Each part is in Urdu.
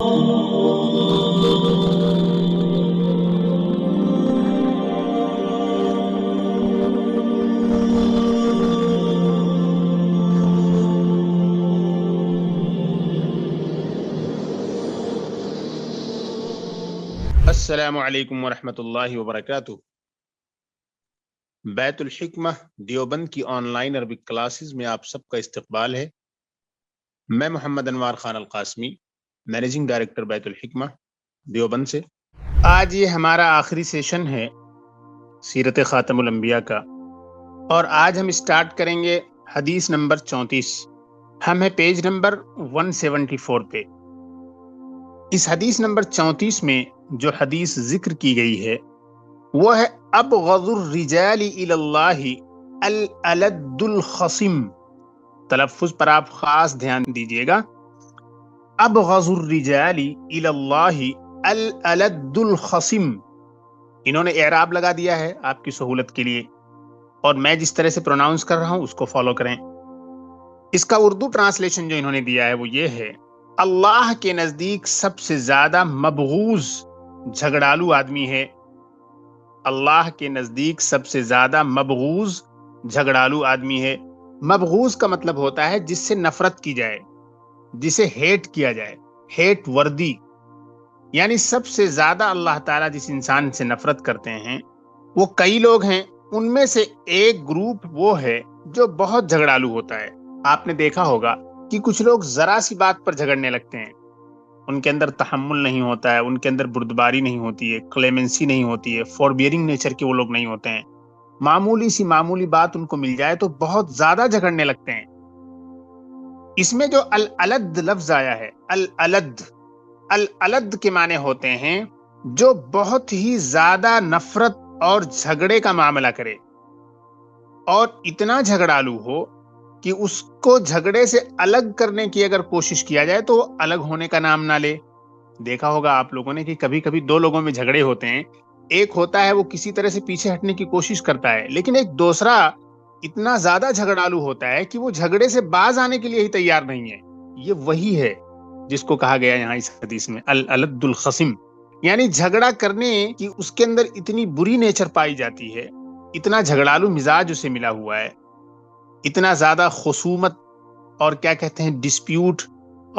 السلام علیکم ورحمۃ اللہ وبرکاتہ۔ بیت الحکمہ دیوبند کی آن لائن عربک کلاسز میں آپ سب کا استقبال ہے۔ میں محمد انوار خان القاسمی، مینیجنگ ڈائریکٹر بیت الحکمہ دیوبند سے۔ آج یہ ہمارا آخری سیشن ہے سیرت خاتم الانبیاء کا، اور آج ہم اسٹارٹ کریں گے حدیث نمبر 34۔ ہم ہیں پیج نمبر 174 پہ۔ اس حدیث نمبر 34 میں جو حدیث ذکر کی گئی ہے وہ ہے ابغض الرجال الی اللہ الالد الخصم۔ تلفظ پر آپ خاص دھیان دیجئے گا۔ ابغض الرجال الی اللہ الالد الخصم، انہوں نے اعراب لگا دیا ہے آپ کی سہولت کے لیے، اور میں جس طرح سے پروناؤنس کر رہا ہوں اس کو فالو کریں۔ اس کا اردو ٹرانسلیشن جو انہوں نے دیا ہے وہ یہ ہے: اللہ کے نزدیک سب سے زیادہ مبغوض جھگڑالو آدمی ہے۔ اللہ کے نزدیک سب سے زیادہ مبغوض جھگڑالو آدمی ہے۔ مبغوض کا مطلب ہوتا ہے جس سے نفرت کی جائے، جسے ہیٹ کیا جائے، ہیٹ وردی، یعنی سب سے زیادہ اللہ تعالیٰ جس انسان سے نفرت کرتے ہیں وہ کئی لوگ ہیں۔ ان میں سے ایک گروپ وہ ہے جو بہت جھگڑالو ہوتا ہے۔ آپ نے دیکھا ہوگا کہ کچھ لوگ ذرا سی بات پر جھگڑنے لگتے ہیں، ان کے اندر تحمل نہیں ہوتا ہے، ان کے اندر بردباری نہیں ہوتی ہے، کلیمنسی نہیں ہوتی ہے، فوربیئرنگ نیچر کے وہ لوگ نہیں ہوتے ہیں۔ معمولی بات ان کو مل جائے تو بہت زیادہ جھگڑنے لگتے ہیں۔ اس میں جو الالد لفظ آیا ہے، الالد کے معنی ہوتے ہیں جو بہت ہی زیادہ نفرت اور جھگڑے کا معاملہ کرے، اور اتنا جھگڑالو ہو کہ اس کو جھگڑے سے الگ کرنے کی اگر کوشش کیا جائے تو وہ الگ ہونے کا نام نہ لے۔ دیکھا ہوگا آپ لوگوں نے کہ کبھی کبھی دو لوگوں میں جھگڑے ہوتے ہیں، ایک ہوتا ہے وہ کسی طرح سے پیچھے ہٹنے کی کوشش کرتا ہے، لیکن ایک دوسرا اتنا زیادہ جھگڑالو ہوتا ہے کہ وہ جھگڑے سے باز آنے کے لیے ہی تیار نہیں ہے۔ یہ وہی ہے جس کو کہا گیا یہاں اس حدیث میں الالد الخصم، یعنی جھگڑا کرنے کی اس کے اندر اتنی بری نیچر پائی جاتی ہے، اتنا جھگڑالو مزاج اسے ملا ہوا ہے، اتنا زیادہ خصومت اور کیا کہتے ہیں ڈسپیوٹ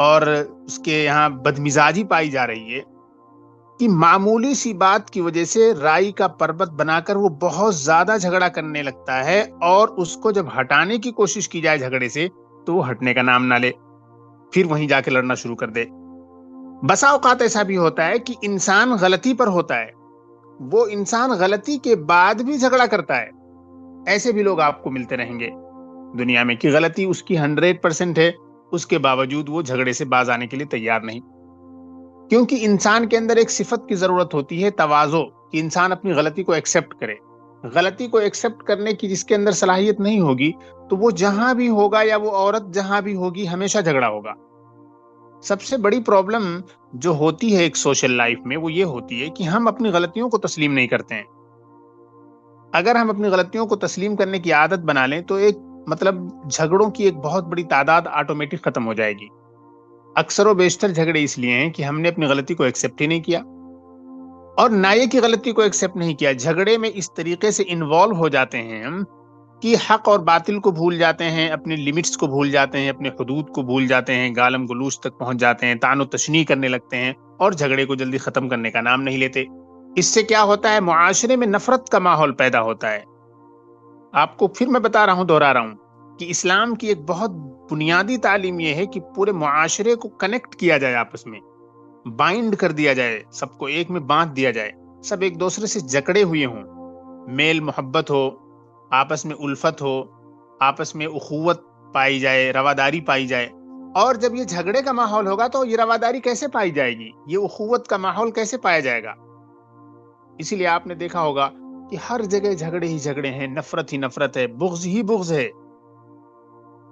اور اس کے یہاں بدمزاجی پائی جا رہی ہے کہ معمولی سی بات کی وجہ سے رائی کا پربت بنا کر وہ بہت زیادہ جھگڑا کرنے لگتا ہے، اور اس کو جب ہٹانے کی کوشش کی جائے جھگڑے سے تو وہ ہٹنے کا نام نہ لے، پھر وہیں جا کے لڑنا شروع کر دے۔ بسا اوقات ایسا بھی ہوتا ہے کہ انسان غلطی پر ہوتا ہے، وہ انسان غلطی کے بعد بھی جھگڑا کرتا ہے۔ ایسے بھی لوگ آپ کو ملتے رہیں گے دنیا میں کہ غلطی اس کی 100% ہے، اس کے باوجود وہ جھگڑے سے باز آنے کے لیے تیار نہیں، کیونکہ انسان کے اندر ایک صفت کی ضرورت ہوتی ہے، تواضع، کہ انسان اپنی غلطی کو ایکسیپٹ کرے۔ غلطی کو ایکسیپٹ کرنے کی جس کے اندر صلاحیت نہیں ہوگی تو وہ جہاں بھی ہوگا یا وہ عورت جہاں بھی ہوگی ہمیشہ جھگڑا ہوگا۔ سب سے بڑی پرابلم جو ہوتی ہے ایک سوشل لائف میں وہ یہ ہوتی ہے کہ ہم اپنی غلطیوں کو تسلیم نہیں کرتے ہیں۔ اگر ہم اپنی غلطیوں کو تسلیم کرنے کی عادت بنا لیں تو ایک جھگڑوں کی ایک بہت بڑی تعداد آٹومیٹک ختم ہو جائے گی۔ اکثر و بیشتر جھگڑے اس لیے ہیں کہ ہم نے اپنی غلطی کو ایکسیپٹ ہی نہیں کیا، اور نائے کی غلطی کو ایکسیپٹ نہیں کیا۔ جھگڑے میں اس طریقے سے انوالو ہو جاتے ہیں ہم کہ حق اور باطل کو بھول جاتے ہیں، اپنی لمٹس کو بھول جاتے ہیں، اپنے حدود کو بھول جاتے ہیں، گالم گلوچ تک پہنچ جاتے ہیں، طعن و تشنیع کرنے لگتے ہیں، اور جھگڑے کو جلدی ختم کرنے کا نام نہیں لیتے۔ اس سے کیا ہوتا ہے؟ معاشرے میں نفرت کا ماحول پیدا ہوتا ہے۔ آپ کو پھر میں بتا رہا ہوں، دہرا رہا ہوں کہ اسلام کی ایک بہت بنیادی تعلیم یہ ہے کہ پورے معاشرے کو کنیکٹ کیا جائے، آپس میں بائنڈ کر دیا جائے، سب کو ایک میں باندھ دیا جائے، سب ایک دوسرے سے جکڑے ہوئے ہوں، میل محبت ہو، آپس میں الفت ہو، آپس میں اخوت پائی جائے، رواداری پائی جائے۔ اور جب یہ جھگڑے کا ماحول ہوگا تو یہ رواداری کیسے پائی جائے گی؟ یہ اخوت کا ماحول کیسے پایا جائے گا؟ اسی لیے آپ نے دیکھا ہوگا کہ ہر جگہ جھگڑے ہی جھگڑے ہیں، نفرت ہی نفرت ہے، بغض ہی بغض ہے۔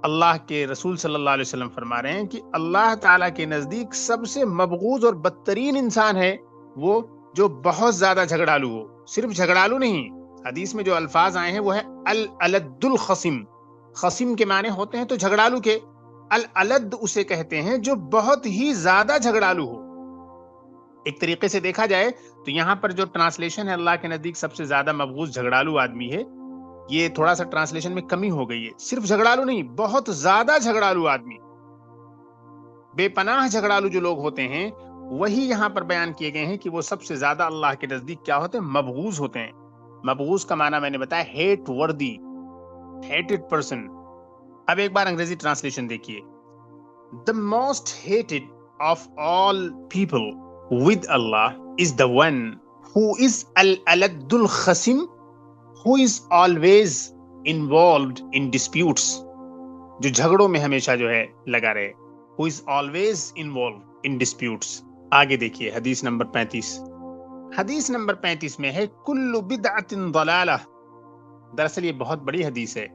اللہ کے رسول صلی اللہ علیہ وسلم فرما رہے ہیں کہ اللہ تعالیٰ کے نزدیک سب سے مبغوض اور بدترین انسان ہے وہ جو بہت زیادہ جھگڑالو ہو۔ صرف جھگڑالو نہیں، حدیث میں جو الفاظ آئے ہیں وہ ہے الالد الخصم۔ خصم کے معنی ہوتے ہیں تو جھگڑالو کے، الالد اسے کہتے ہیں جو بہت ہی زیادہ جھگڑالو ہو۔ ایک طریقے سے دیکھا جائے تو یہاں پر جو ٹرانسلیشن ہے اللہ کے نزدیک سب سے زیادہ مبغوض جھگڑالو آدمی ہے، یہ تھوڑا سا ٹرانسلیشن میں کمی ہو گئی ہے. صرف جھگڑالو نہیں، بہت زیادہ جھگڑالو آدمی، بے پناہ جھگڑالو جو لوگ ہوتے ہیں وہی یہاں پر بیان کیے گئے ہیں کہ وہ سب سے زیادہ اللہ کے نزدیک کیا ہوتے ہیں؟ مبغوض ہوتے ہیں. مبغوض کا معنی میں نے بتایا ہیٹ وردی، ہیٹڈ پرسن. اب ایک بار انگریزی ٹرانسلیشن دیکھیے. The most hated of all people with Allah is the one who is al-aladul khasim, who is always involved in disputes. جو جھگڑوں میں ہمیشہ جو ہے لگا رہے. Who is always involved in disputes. آگے دیکھیے حدیث نمبر 35. حدیث نمبر 35 میں ہے کل بدعت ضلالہ. دراصل یہ بہت بڑی حدیث ہے،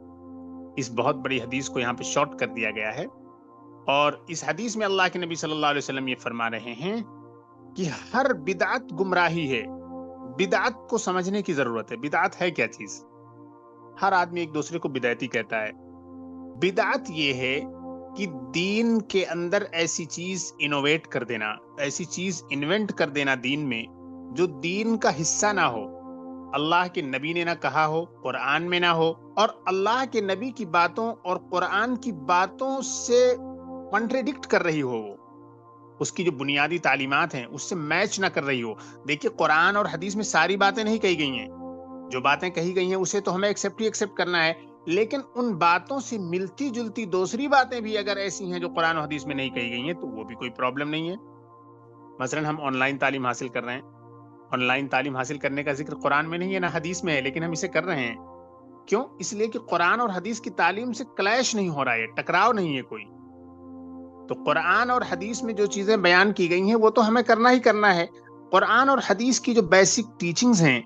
اس بہت بڑی حدیث کو یہاں پہ شارٹ کر دیا گیا ہے، اور اس حدیث میں اللہ کے نبی صلی اللہ علیہ وسلم یہ فرما رہے ہیں کہ ہر بدعت گمراہی ہے. بدعت کو سمجھنے کی ضرورت ہے. بدعت ہے کیا چیز؟ ہر آدمی ایک دوسرے کو بدعتی کہتا ہے. بدعت یہ ہے کہ دین کے اندر ایسی چیز انوویٹ کر دینا، ایسی چیز انوینٹ کر دینا دین میں جو دین کا حصہ نہ ہو، اللہ کے نبی نے نہ کہا ہو، قرآن میں نہ ہو، اور اللہ کے نبی کی باتوں اور قرآن کی باتوں سے کنٹریڈکٹ کر رہی ہو، وہ اس کی جو بنیادی تعلیمات ہیں اس سے میچ نہ کر رہی ہو. دیکھیے قرآن اور حدیث میں ساری باتیں نہیں کہی گئی ہیں، جو باتیں کہی گئی ہیں اسے تو ہمیں ایکسپٹ کرنا ہے، لیکن ان باتوں سے ملتی جلتی دوسری باتیں بھی اگر ایسی ہیں جو قرآن و حدیث میں نہیں کہی گئی ہیں تو وہ بھی کوئی پرابلم نہیں ہے. مثلا ہم آن لائن تعلیم حاصل کر رہے ہیں، آن لائن تعلیم حاصل کرنے کا ذکر قرآن میں نہیں ہے نہ حدیث میں ہے، لیکن ہم اسے کر رہے ہیں. کیوں؟ اس لیے کہ قرآن اور حدیث کی تعلیم سے کلیش نہیں ہو رہا ہے، ٹکراؤ نہیں ہے کوئی. تو قرآن اور حدیث میں جو چیزیں بیان کی گئی ہیں وہ تو ہمیں کرنا ہی کرنا ہے. قرآن اور حدیث کی جو بیسک ٹیچنگز ہیں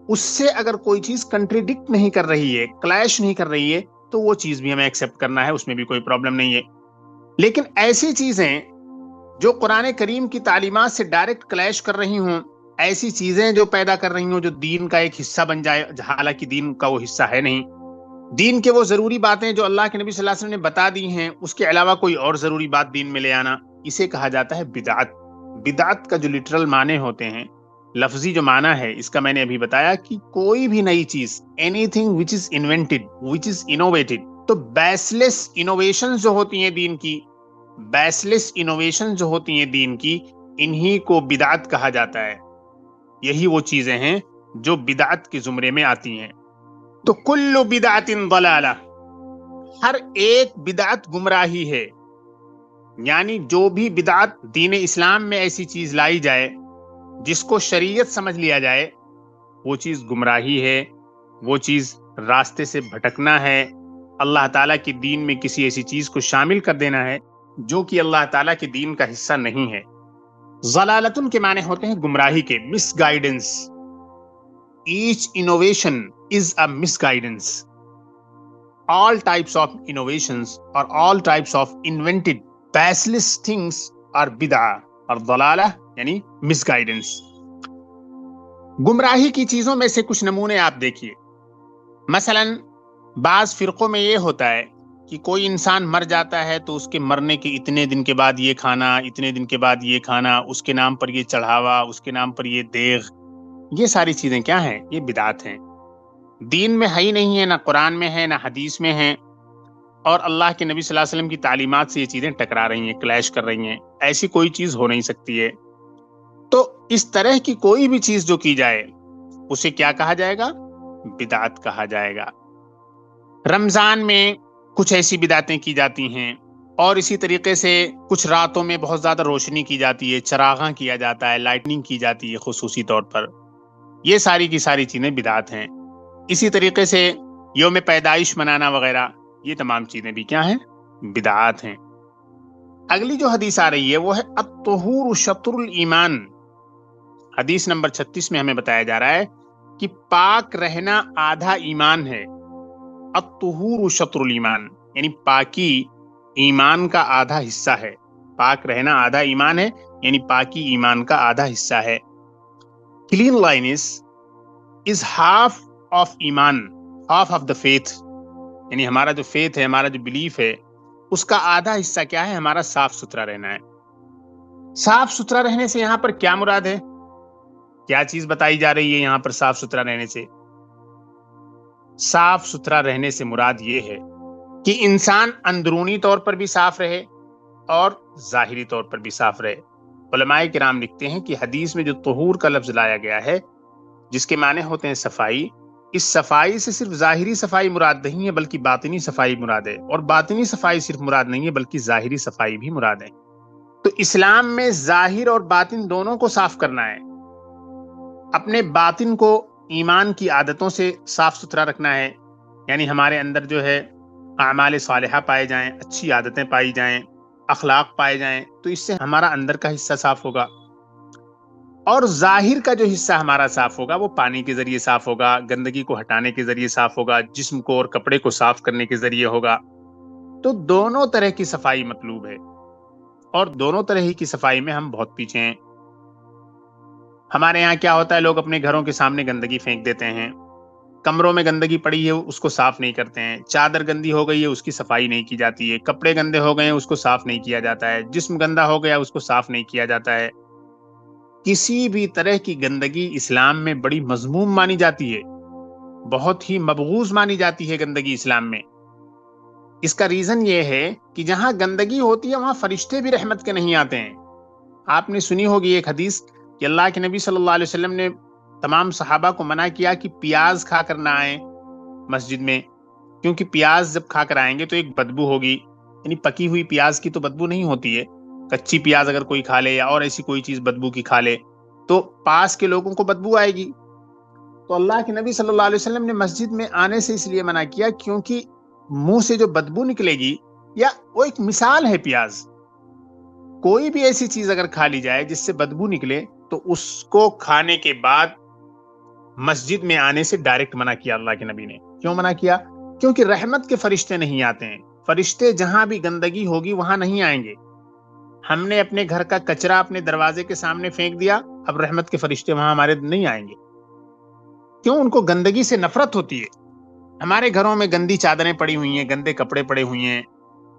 اس سے اگر کوئی چیز کنٹریڈکٹ نہیں کر رہی ہے، کلیش نہیں کر رہی ہے، تو وہ چیز بھی ہمیں ایکسپٹ کرنا ہے، اس میں بھی کوئی پرابلم نہیں ہے. لیکن ایسی چیزیں جو قرآن کریم کی تعلیمات سے ڈائریکٹ کلیش کر رہی ہوں، ایسی چیزیں جو پیدا کر رہی ہوں جو دین کا ایک حصہ بن جائے، حالانکہ دین کا وہ حصہ ہے نہیں. دین کے وہ ضروری باتیں جو اللہ کے نبی صلی اللہ علیہ وسلم نے بتا دی ہیں اس کے علاوہ کوئی اور ضروری بات دین میں لے آنا، اسے کہا جاتا ہے بدعت. بدعت کا جو لٹرل معنی ہوتے ہیں، لفظی جو معنی ہے اس کا میں نے ابھی بتایا کہ کوئی بھی نئی چیز، any thing which is invented, which is innovated. تو بیس لیس انوویشن جو ہوتی ہیں دین کی، بیس لیس انوویشن جو ہوتی ہیں دین کی، انہی کو بدعت کہا جاتا ہے. یہی وہ چیزیں ہیں جو بدعت کے زمرے میں آتی ہیں. تو کل بدعت ضلالہ، ہر ایک بدعت گمراہی ہے. یعنی جو بھی بدعت دین اسلام میں ایسی چیز لائی جائے جس کو شریعت سمجھ لیا جائے، وہ چیز گمراہی ہے، وہ چیز راستے سے بھٹکنا ہے. اللہ تعالیٰ کے دین میں کسی ایسی چیز کو شامل کر دینا ہے جو کہ اللہ تعالیٰ کے دین کا حصہ نہیں ہے. ضلالتن کے معنی ہوتے ہیں گمراہی کے، مس guidance. Each innovation is a misguidance. All types of innovations or all types of invented baseless things are bid'ah اور ضلالہ یعنی misguidance. گمراہی کی چیزوں میں سے کچھ نمونے آپ دیکھیے. مثلا بعض فرقوں میں یہ ہوتا ہے کہ کوئی انسان مر جاتا ہے تو اس کے مرنے کے اتنے دن کے بعد یہ کھانا، اتنے دن کے بعد یہ کھانا، اس کے نام پر یہ چڑھاوا، اس کے نام پر یہ دیغ. یہ ساری چیزیں کیا ہیں؟ یہ بدعت ہیں. دین میں ہے ہی نہیں ہے، نہ قرآن میں ہے نہ حدیث میں ہے، اور اللہ کے نبی صلی اللہ علیہ وسلم کی تعلیمات سے یہ چیزیں ٹکرا رہی ہیں، کلیش کر رہی ہیں. ایسی کوئی چیز ہو نہیں سکتی ہے. تو اس طرح کی کوئی بھی چیز جو کی جائے اسے کیا کہا جائے گا؟ بدعت کہا جائے گا. رمضان میں کچھ ایسی بدعتیں کی جاتی ہیں، اور اسی طریقے سے کچھ راتوں میں بہت زیادہ روشنی کی جاتی ہے، چراغاں کیا جاتا ہے، لائٹننگ کی جاتی ہے خصوصی طور پر. یہ ساری کی ساری چیزیں بدعت ہیں. اسی طریقے سے یوم پیدائش منانا وغیرہ، یہ تمام چیزیں بھی کیا ہیں؟ بدعات ہیں. اگلی جو حدیث آ رہی ہے وہ ہے الطہور شطر الایمان. حدیث نمبر 36 میں ہمیں بتایا جا رہا ہے کہ پاک رہنا آدھا ایمان ہے. الطہور شطر الایمان یعنی پاکی ایمان کا آدھا حصہ ہے. پاک رہنا آدھا ایمان ہے، یعنی پاکی ایمان کا آدھا حصہ ہے. Cleanliness is half of ایمان، half of the faith. یعنی ہمارا جو فیتھ ہے، ہمارا جو بلیف ہے، اس کا آدھا حصہ کیا ہے؟ ہمارا صاف ستھرا رہنا ہے. صاف ستھرا رہنے سے یہاں پر کیا مراد ہے؟ کیا چیز بتائی جا رہی ہے یہاں پر صاف ستھرا رہنے سے؟ صاف ستھرا رہنے سے مراد یہ ہے کہ انسان اندرونی طور پر بھی صاف رہے اور ظاہری طور پر بھی صاف رہے۔ علماء کرام لکھتے ہیں کہ حدیث میں جو طہور کا لفظ لایا گیا ہے، جس کے معنی ہوتے ہیں صفائی، اس صفائی سے صرف ظاہری صفائی مراد نہیں ہے بلکہ باطنی صفائی مراد ہے، اور باطنی صفائی صرف مراد نہیں ہے بلکہ ظاہری صفائی بھی مراد ہے۔ تو اسلام میں ظاہر اور باطن دونوں کو صاف کرنا ہے۔ اپنے باطن کو ایمان کی عادتوں سے صاف ستھرا رکھنا ہے، یعنی ہمارے اندر جو ہے اعمال صالحہ پائے جائیں، اچھی عادتیں پائی جائیں، اخلاق پائے جائیں، تو اس سے ہمارا اندر کا حصہ صاف ہوگا۔ اور ظاہر کا جو حصہ ہمارا صاف ہوگا وہ پانی کے ذریعے صاف ہوگا، گندگی کو ہٹانے کے ذریعے صاف ہوگا، جسم کو اور کپڑے کو صاف کرنے کے ذریعے ہوگا۔ تو دونوں طرح کی صفائی مطلوب ہے، اور دونوں طرح کی صفائی میں ہم بہت پیچھے ہیں۔ ہمارے یہاں کیا ہوتا ہے، لوگ اپنے گھروں کے سامنے گندگی پھینک دیتے ہیں، کمروں میں گندگی پڑی ہے اس کو صاف نہیں کرتے ہیں، چادر گندی ہو گئی ہے اس کی صفائی نہیں کی جاتی ہے، کپڑے گندے ہو گئے ہیں اس کو صاف نہیں کیا جاتا ہے، جسم گندا ہو گیا اس کو صاف نہیں کیا جاتا ہے۔ کسی بھی طرح کی گندگی اسلام میں بڑی مذموم مانی جاتی ہے، بہت ہی مبغوض مانی جاتی ہے گندگی اسلام میں۔ اس کا ریزن یہ ہے کہ جہاں گندگی ہوتی ہے وہاں فرشتے بھی رحمت کے نہیں آتے ہیں۔ آپ نے سنی ہوگی ایک حدیث کہ اللہ کے نبی صلی اللہ علیہ وسلم نے تمام صحابہ کو منع کیا کہ پیاز کھا کر نہ آئیں مسجد میں، کیونکہ پیاز جب کھا کر آئیں گے تو ایک بدبو ہوگی، یعنی پکی ہوئی پیاز کی تو بدبو نہیں ہوتی ہے، کچی پیاز اگر کوئی کھا لے یا اور ایسی کوئی چیز بدبو کی کھا لے تو پاس کے لوگوں کو بدبو آئے گی۔ تو اللہ کے نبی صلی اللہ علیہ وسلم نے مسجد میں آنے سے اس لیے منع کیا کیونکہ منہ سے جو بدبو نکلے گی، یا وہ ایک مثال ہے پیاز، کوئی بھی ایسی چیز اگر کھا لی جائے جس سے بدبو نکلے تو اس کو کھانے کے بعد مسجد میں آنے سے ڈائریکٹ منع کیا اللہ کے نبی نے۔ کیوں منع کیا؟ کیونکہ رحمت کے فرشتے نہیں آتے ہیں، فرشتے جہاں بھی گندگی ہوگی وہاں نہیں آئیں گے۔ ہم نے اپنے گھر کا کچرا اپنے دروازے کے سامنے پھینک دیا، اب رحمت کے فرشتے وہاں ہمارے نہیں آئیں گے، کیوں؟ ان کو گندگی سے نفرت ہوتی ہے۔ ہمارے گھروں میں گندی چادریں پڑی ہوئی ہیں، گندے کپڑے پڑے ہوئے ہیں،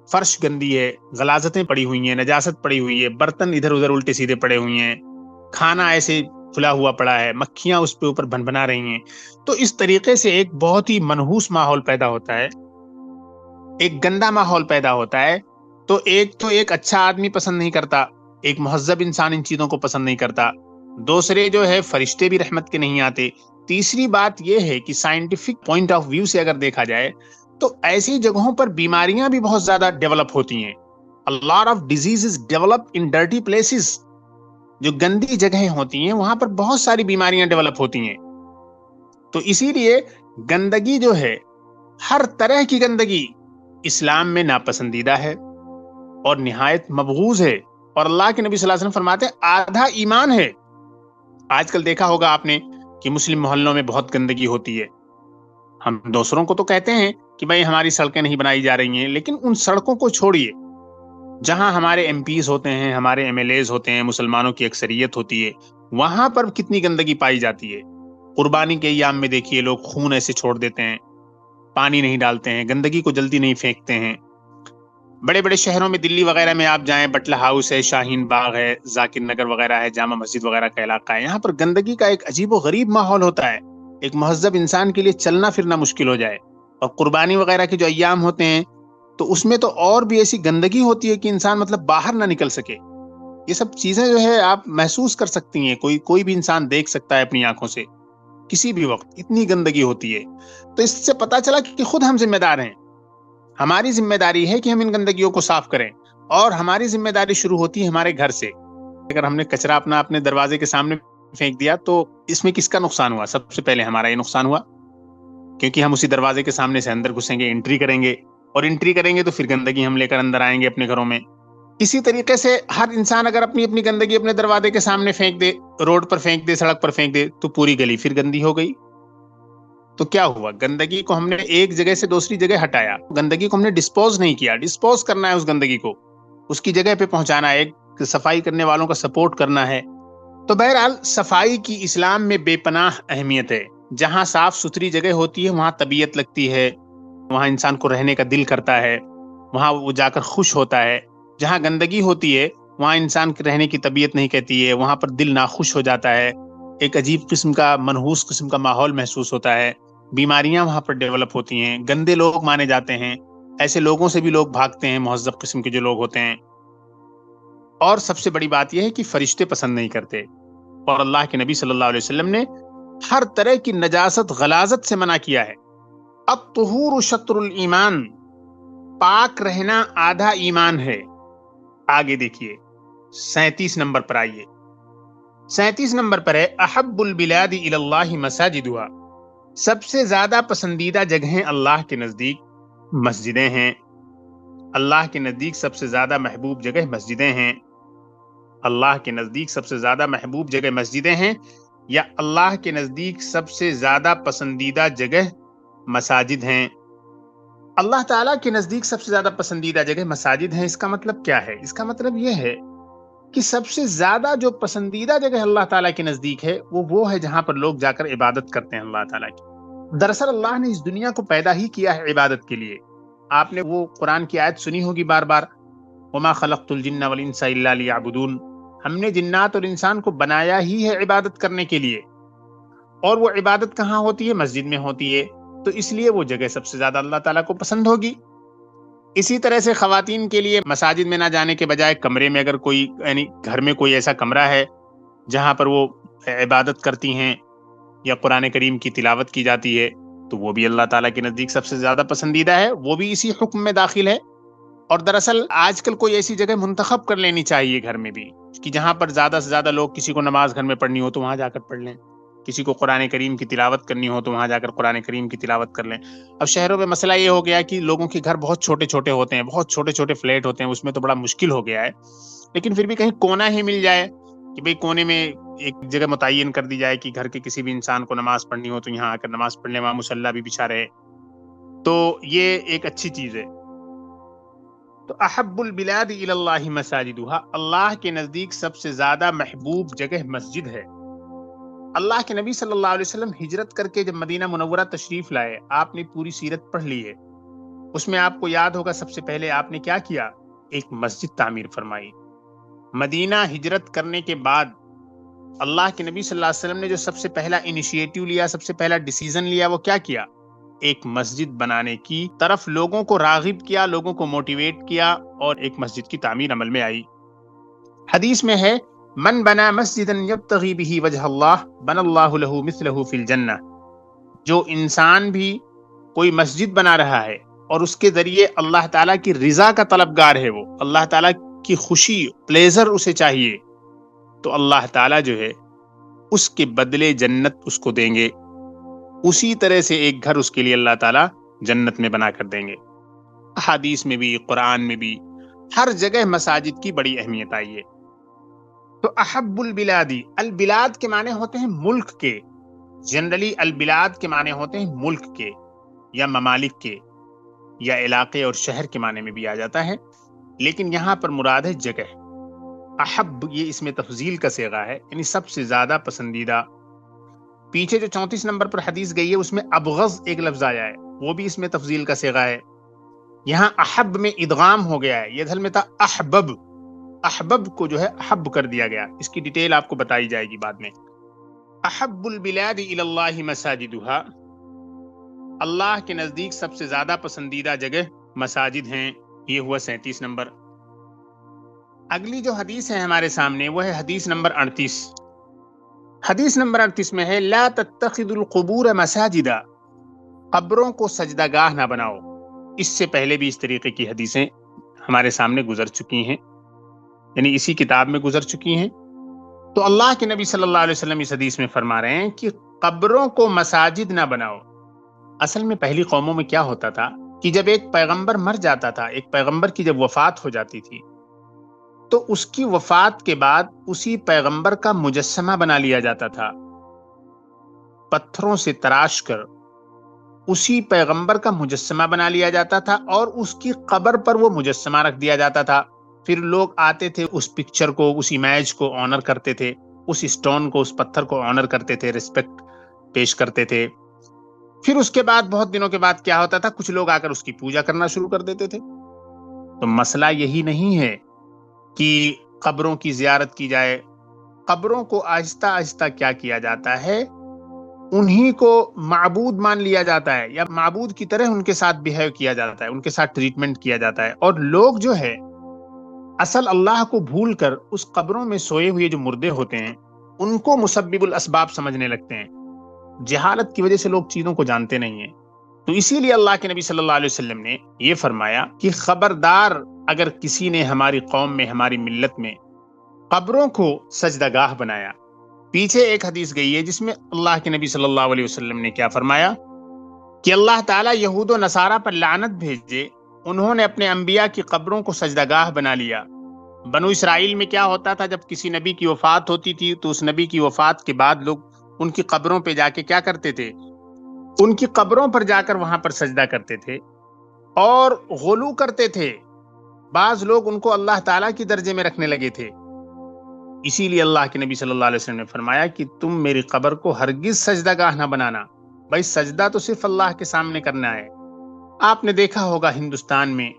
فرش گندی ہے، غلاظتیں پڑی ہوئی ہیں، نجاست پڑی ہوئی ہے، برتن ادھر ادھر الٹے سیدھے پڑے ہوئے ہیں، کھانا ایسے کھلا ہوا پڑا ہے، مکھیاں اس پہ اوپر بھنبھنا رہی ہیں، تو اس طریقے سے ایک بہت ہی منحوس ماحول پیدا ہوتا ہے، ایک گندا ماحول پیدا ہوتا ہے۔ تو ایک اچھا آدمی پسند نہیں کرتا، ایک مہذب انسان ان چیزوں کو پسند نہیں کرتا، دوسرے جو ہے فرشتے بھی رحمت کے نہیں آتے۔ تیسری بات یہ ہے کہ سائنٹیفک پوائنٹ آف ویو سے اگر دیکھا جائے تو ایسی جگہوں پر بیماریاں بھی بہت زیادہ ڈیولپ ہوتی ہیں۔ A lot of diseases develop in dirty places۔ جو گندی جگہیں ہوتی ہیں وہاں پر بہت ساری بیماریاں ڈیولپ ہوتی ہیں۔ تو اسی لیے گندگی جو ہے، ہر طرح کی گندگی اسلام میں ناپسندیدہ ہے اور نہایت مبغوض ہے، اور اللہ کے نبی صلی اللہ علیہ وسلم فرماتے ہیں آدھا ایمان ہے۔ آج کل دیکھا ہوگا آپ نے کہ مسلم محلوں میں بہت گندگی ہوتی ہے۔ ہم دوسروں کو تو کہتے ہیں کہ بھائی ہماری سڑکیں نہیں بنائی جا رہی ہیں، لیکن ان سڑکوں کو چھوڑیے جہاں ہمارے ایم پیز ہوتے ہیں، ہمارے ایم ایل ایز ہوتے ہیں، مسلمانوں کی اکثریت ہوتی ہے، وہاں پر کتنی گندگی پائی جاتی ہے۔ قربانی کے ایام میں دیکھیے لوگ خون ایسے چھوڑ دیتے ہیں، پانی نہیں ڈالتے ہیں، گندگی کو جلدی نہیں پھینکتے ہیں۔ بڑے بڑے شہروں میں، دلی وغیرہ میں آپ جائیں، بٹلہ ہاؤس ہے، شاہین باغ ہے، ذاکر نگر وغیرہ ہے، جامع مسجد وغیرہ کا علاقہ ہے، یہاں پر گندگی کا ایک عجیب و غریب ماحول ہوتا ہے، ایک مہذب انسان کے لیے چلنا پھرنا مشکل ہو جائے۔ اور قربانی وغیرہ کے جو ایام ہوتے ہیں تو اس میں تو اور بھی ایسی گندگی ہوتی ہے کہ انسان مطلب باہر نہ نکل سکے۔ یہ سب چیزیں جو ہے آپ محسوس کر سکتی ہیں، کوئی بھی انسان دیکھ سکتا ہے اپنی آنکھوں سے، کسی بھی وقت اتنی گندگی ہوتی ہے۔ تو اس سے پتا چلا کہ خود ہم ذمہ دار ہیں، ہماری ذمہ داری ہے کہ ہم ان گندگیوں کو صاف کریں، اور ہماری ذمہ داری شروع ہوتی ہے ہمارے گھر سے۔ اگر ہم نے کچرا اپنے دروازے کے سامنے پھینک دیا تو اس میں کس کا نقصان ہوا؟ سب سے پہلے ہمارا یہ نقصان ہوا، کیونکہ ہم اسی دروازے کے سامنے سے اندر گھسیں گے، انٹری کریں گے، اور انٹری کریں گے تو پھر گندگی ہم لے کر اندر آئیں گے اپنے گھروں میں۔ اسی طریقے سے ہر انسان اگر اپنی گندگی اپنے دروازے کے سامنے پھینک دے، روڈ پر پھینک دے، سڑک پر پھینک دے، تو پوری گلی پھر گندی ہو گئی۔ تو کیا ہوا؟ گندگی کو ہم نے ایک جگہ سے دوسری جگہ ہٹایا، گندگی کو ہم نے ڈسپوز نہیں کیا۔ ڈسپوز کرنا ہے اس گندگی کو، اس کی جگہ پہ پہنچانا ہے، ایک صفائی کرنے والوں کا سپورٹ کرنا ہے۔ تو بہرحال صفائی کی اسلام میں بے پناہ اہمیت ہے۔ جہاں صاف ستھری جگہ ہوتی ہے وہاں طبیعت لگتی ہے، وہاں انسان کو رہنے کا دل کرتا ہے، وہاں وہ جا کر خوش ہوتا ہے۔ جہاں گندگی ہوتی ہے وہاں انسان کے رہنے کی طبیعت نہیں کہتی ہے، وہاں پر دل ناخوش ہو جاتا ہے، ایک عجیب قسم کا منحوس قسم کا ماحول محسوس ہوتا ہے، بیماریاں وہاں پر ڈیولپ ہوتی ہیں، گندے لوگ مانے جاتے ہیں، ایسے لوگوں سے بھی لوگ بھاگتے ہیں، مہذب قسم کے جو لوگ ہوتے ہیں. اور سب سے بڑی بات یہ ہے کہ فرشتے پسند نہیں کرتے، اور اللہ کے نبی صلی اللہ علیہ وسلم نے ہر طرح کی نجاست غلاظت سے منع کیا ہے. الطہور شطر الایمان، پاک رہنا آدھا ایمان ہے. آگے دیکھیے 37 نمبر پر آئیے. 37 نمبر پر ہے احب البلاد الی اللہ مساجدها، سب سے زیادہ پسندیدہ جگہیں اللہ کے نزدیک مسجدیں ہیں. اللہ کے نزدیک سب سے زیادہ محبوب جگہ مسجدیں ہیں. اللہ کے نزدیک سب سے زیادہ محبوب جگہ مسجدیں ہیں، یا اللہ کے نزدیک سب سے زیادہ پسندیدہ جگہ مساجد ہیں. اللہ تعالیٰ کے نزدیک سب سے زیادہ پسندیدہ جگہ مساجد ہیں. اس کا مطلب کیا ہے؟ اس کا مطلب یہ ہے کہ سب سے زیادہ جو پسندیدہ جگہ اللہ تعالیٰ کے نزدیک ہے وہ ہے جہاں پر لوگ جا کر عبادت کرتے ہیں اللہ تعالیٰ کی. دراصل اللہ نے اس دنیا کو پیدا ہی کیا ہے عبادت کے لیے. آپ نے وہ قرآن کی آیت سنی ہوگی بار بار، وما خلقت الجن والانس الا لیعبدون، ہم نے جنات اور انسان کو بنایا ہی ہے عبادت کرنے کے لیے. اور وہ عبادت کہاں ہوتی ہے؟ مسجد میں ہوتی ہے. تو اس لیے وہ جگہ سب سے زیادہ اللہ تعالیٰ کو پسند ہوگی. اسی طرح سے خواتین کے لیے مساجد میں نہ جانے کے بجائے کمرے میں، اگر کوئی یعنی گھر میں کوئی ایسا کمرہ ہے جہاں پر وہ عبادت کرتی ہیں یا قرآن کریم کی تلاوت کی جاتی ہے، تو وہ بھی اللہ تعالیٰ کے نزدیک سب سے زیادہ پسندیدہ ہے، وہ بھی اسی حکم میں داخل ہے. اور دراصل آج کل کوئی ایسی جگہ منتخب کر لینی چاہیے گھر میں بھی کہ جہاں پر زیادہ سے زیادہ لوگ، کسی کو نماز گھر میں پڑھنی ہو تو وہاں جا کر پڑھ لیں، کسی کو قرآن کریم کی تلاوت کرنی ہو تو وہاں جا کر قرآن کریم کی تلاوت کر لیں. اب شہروں میں مسئلہ یہ ہو گیا کہ لوگوں کے گھر بہت چھوٹے چھوٹے ہوتے ہیں، بہت چھوٹے چھوٹے فلیٹ ہوتے ہیں، اس میں تو بڑا مشکل ہو گیا ہے. لیکن پھر بھی کہیں کونا ہی مل جائے کہ بھئی کونے میں ایک جگہ متعین کر دی جائے کہ گھر کے کسی بھی انسان کو نماز پڑھنی ہو تو یہاں آ کر نماز پڑھ لیں، وہاں مصلی بھی بچھا رہے، تو یہ ایک اچھی چیز ہے. تو احب البلاد الی اللہ مساجدها، اللہ کے نزدیک سب سے زیادہ محبوب جگہ مسجد ہے. اللہ کے نبی صلی اللہ علیہ وسلم ہجرت کر کے جب مدینہ منورہ تشریف لائے، آپ نے پوری سیرت پڑھ لی ہے. اس میں آپ کو یاد ہوگا سب سے پہلے آپ نے کیا کیا؟ ایک مسجد تعمیر فرمائی. مدینہ ہجرت کرنے کے بعد اللہ کے نبی صلی اللہ علیہ وسلم نے جو سب سے پہلا انیشیٹو لیا، سب سے پہلا ڈیسیژن لیا، وہ کیا کیا؟ ایک مسجد بنانے کی طرف لوگوں کو راغب کیا، لوگوں کو موٹیویٹ کیا، اور ایک مسجد کی تعمیر عمل میں آئی. حدیث میں ہے من بنا مسجدا یبتغی بہ وجہ اللہ بنى اللہ لہ مثلہ فی الجنہ، جو انسان بھی کوئی مسجد بنا رہا ہے اور اس کے ذریعے اللہ تعالیٰ کی رضا کا طلبگار ہے، وہ اللہ تعالیٰ کی خوشی، پلیزر اسے چاہیے، تو اللہ تعالیٰ جو ہے اس کے بدلے جنت اس کو دیں گے. اسی طرح سے ایک گھر اس کے لیے اللہ تعالیٰ جنت میں بنا کر دیں گے. احادیث میں بھی، قرآن میں بھی، ہر جگہ مساجد کی بڑی اہمیت آئی ہے. تو احب البلادی، البلاد کے معنی ہوتے ہیں ملک کے. جنرلی البلاد کے معنی ہوتے ہیں ملک کے یا ممالک کے یا علاقے اور شہر کے معنی میں بھی آ جاتا ہے، لیکن یہاں پر مراد ہے جگہ. احب یہ اس میں تفضیل کا صیغہ ہے، یعنی سب سے زیادہ پسندیدہ. پیچھے جو 34 نمبر پر حدیث گئی ہے اس میں ابغض ایک لفظ آیا ہے، وہ بھی اس میں تفضیل کا صیغہ ہے. یہاں احب میں ادغام ہو گیا ہے، یہ دھل میں تھا احبب، احبب کو جو ہے احب کر دیا گیا. اس کی ڈیٹیل آپ کو بتائی جائے گی بعد میں. احب البلاد الی اللہ مساجدها، اللہ کے نزدیک سب سے زیادہ پسندیدہ جگہ مساجد ہیں. یہ ہوا 37 نمبر. اگلی جو حدیث ہے ہمارے سامنے وہ ہے حدیث نمبر 38. حدیث نمبر 38 میں ہے لا تتخذوا القبور مساجدا، قبروں کو سجدہ گاہ نہ بناؤ. اس سے پہلے بھی اس طریقے کی حدیثیں ہمارے سامنے گزر چکی ہیں، یعنی اسی کتاب میں گزر چکی ہیں. تو اللہ کے نبی صلی اللہ علیہ وسلم اس حدیث میں فرما رہے ہیں کہ قبروں کو مساجد نہ بناؤ. اصل میں پہلی قوموں میں کیا ہوتا تھا کہ جب ایک پیغمبر مر جاتا تھا، ایک پیغمبر کی جب وفات ہو جاتی تھی، تو اس کی وفات کے بعد اسی پیغمبر کا مجسمہ بنا لیا جاتا تھا، پتھروں سے تراش کر اسی پیغمبر کا مجسمہ بنا لیا جاتا تھا اور اس کی قبر پر وہ مجسمہ رکھ دیا جاتا تھا. پھر لوگ آتے تھے اس پکچر کو، اس امیج کو آنر کرتے تھے، اس اسٹون کو، اس پتھر کو آنر کرتے تھے، ریسپیکٹ پیش کرتے تھے. پھر اس کے بعد بہت دنوں کے بعد کیا ہوتا تھا، کچھ لوگ آ کر اس کی پوجا کرنا شروع کر دیتے تھے. تو مسئلہ یہی نہیں ہے کہ قبروں کی زیارت کی جائے. قبروں کو آہستہ آہستہ کیا کیا جاتا ہے، انہی کو معبود مان لیا جاتا ہے، یا معبود کی طرح ان کے ساتھ بیہیو کیا جاتا ہے، ان کے ساتھ ٹریٹمنٹ کیا جاتا ہے. اور لوگ جو ہے اصل اللہ کو بھول کر اس قبروں میں سوئے ہوئے جو مردے ہوتے ہیں ان کو مسبب الاسباب سمجھنے لگتے ہیں. جہالت کی وجہ سے لوگ چیزوں کو جانتے نہیں ہیں. تو اسی لیے اللہ کے نبی صلی اللہ علیہ وسلم نے یہ فرمایا کہ خبردار اگر کسی نے ہماری قوم میں، ہماری ملت میں قبروں کو سجدہ گاہ بنایا. پیچھے ایک حدیث گئی ہے جس میں اللہ کے نبی صلی اللہ علیہ وسلم نے کیا فرمایا کہ اللہ تعالیٰ یہود و نصارہ پر لعنت بھیجے، انہوں نے اپنے انبیاء کی قبروں کو سجدہ گاہ بنا لیا. بنو اسرائیل میں کیا ہوتا تھا، جب کسی نبی کی وفات ہوتی تھی تو اس نبی کی وفات کے بعد لوگ ان کی قبروں پہ جا کے کیا کرتے تھے، ان کی قبروں پر جا کر وہاں پر سجدہ کرتے تھے اور غلو کرتے تھے. بعض لوگ ان کو اللہ تعالیٰ کی درجے میں رکھنے لگے تھے. اسی لیے اللہ کے نبی صلی اللہ علیہ وسلم نے فرمایا کہ تم میری قبر کو ہرگز سجدہ گاہ نہ بنانا. بھائی سجدہ تو صرف اللہ کے سامنے کرنا ہے. آپ نے دیکھا ہوگا ہندوستان میں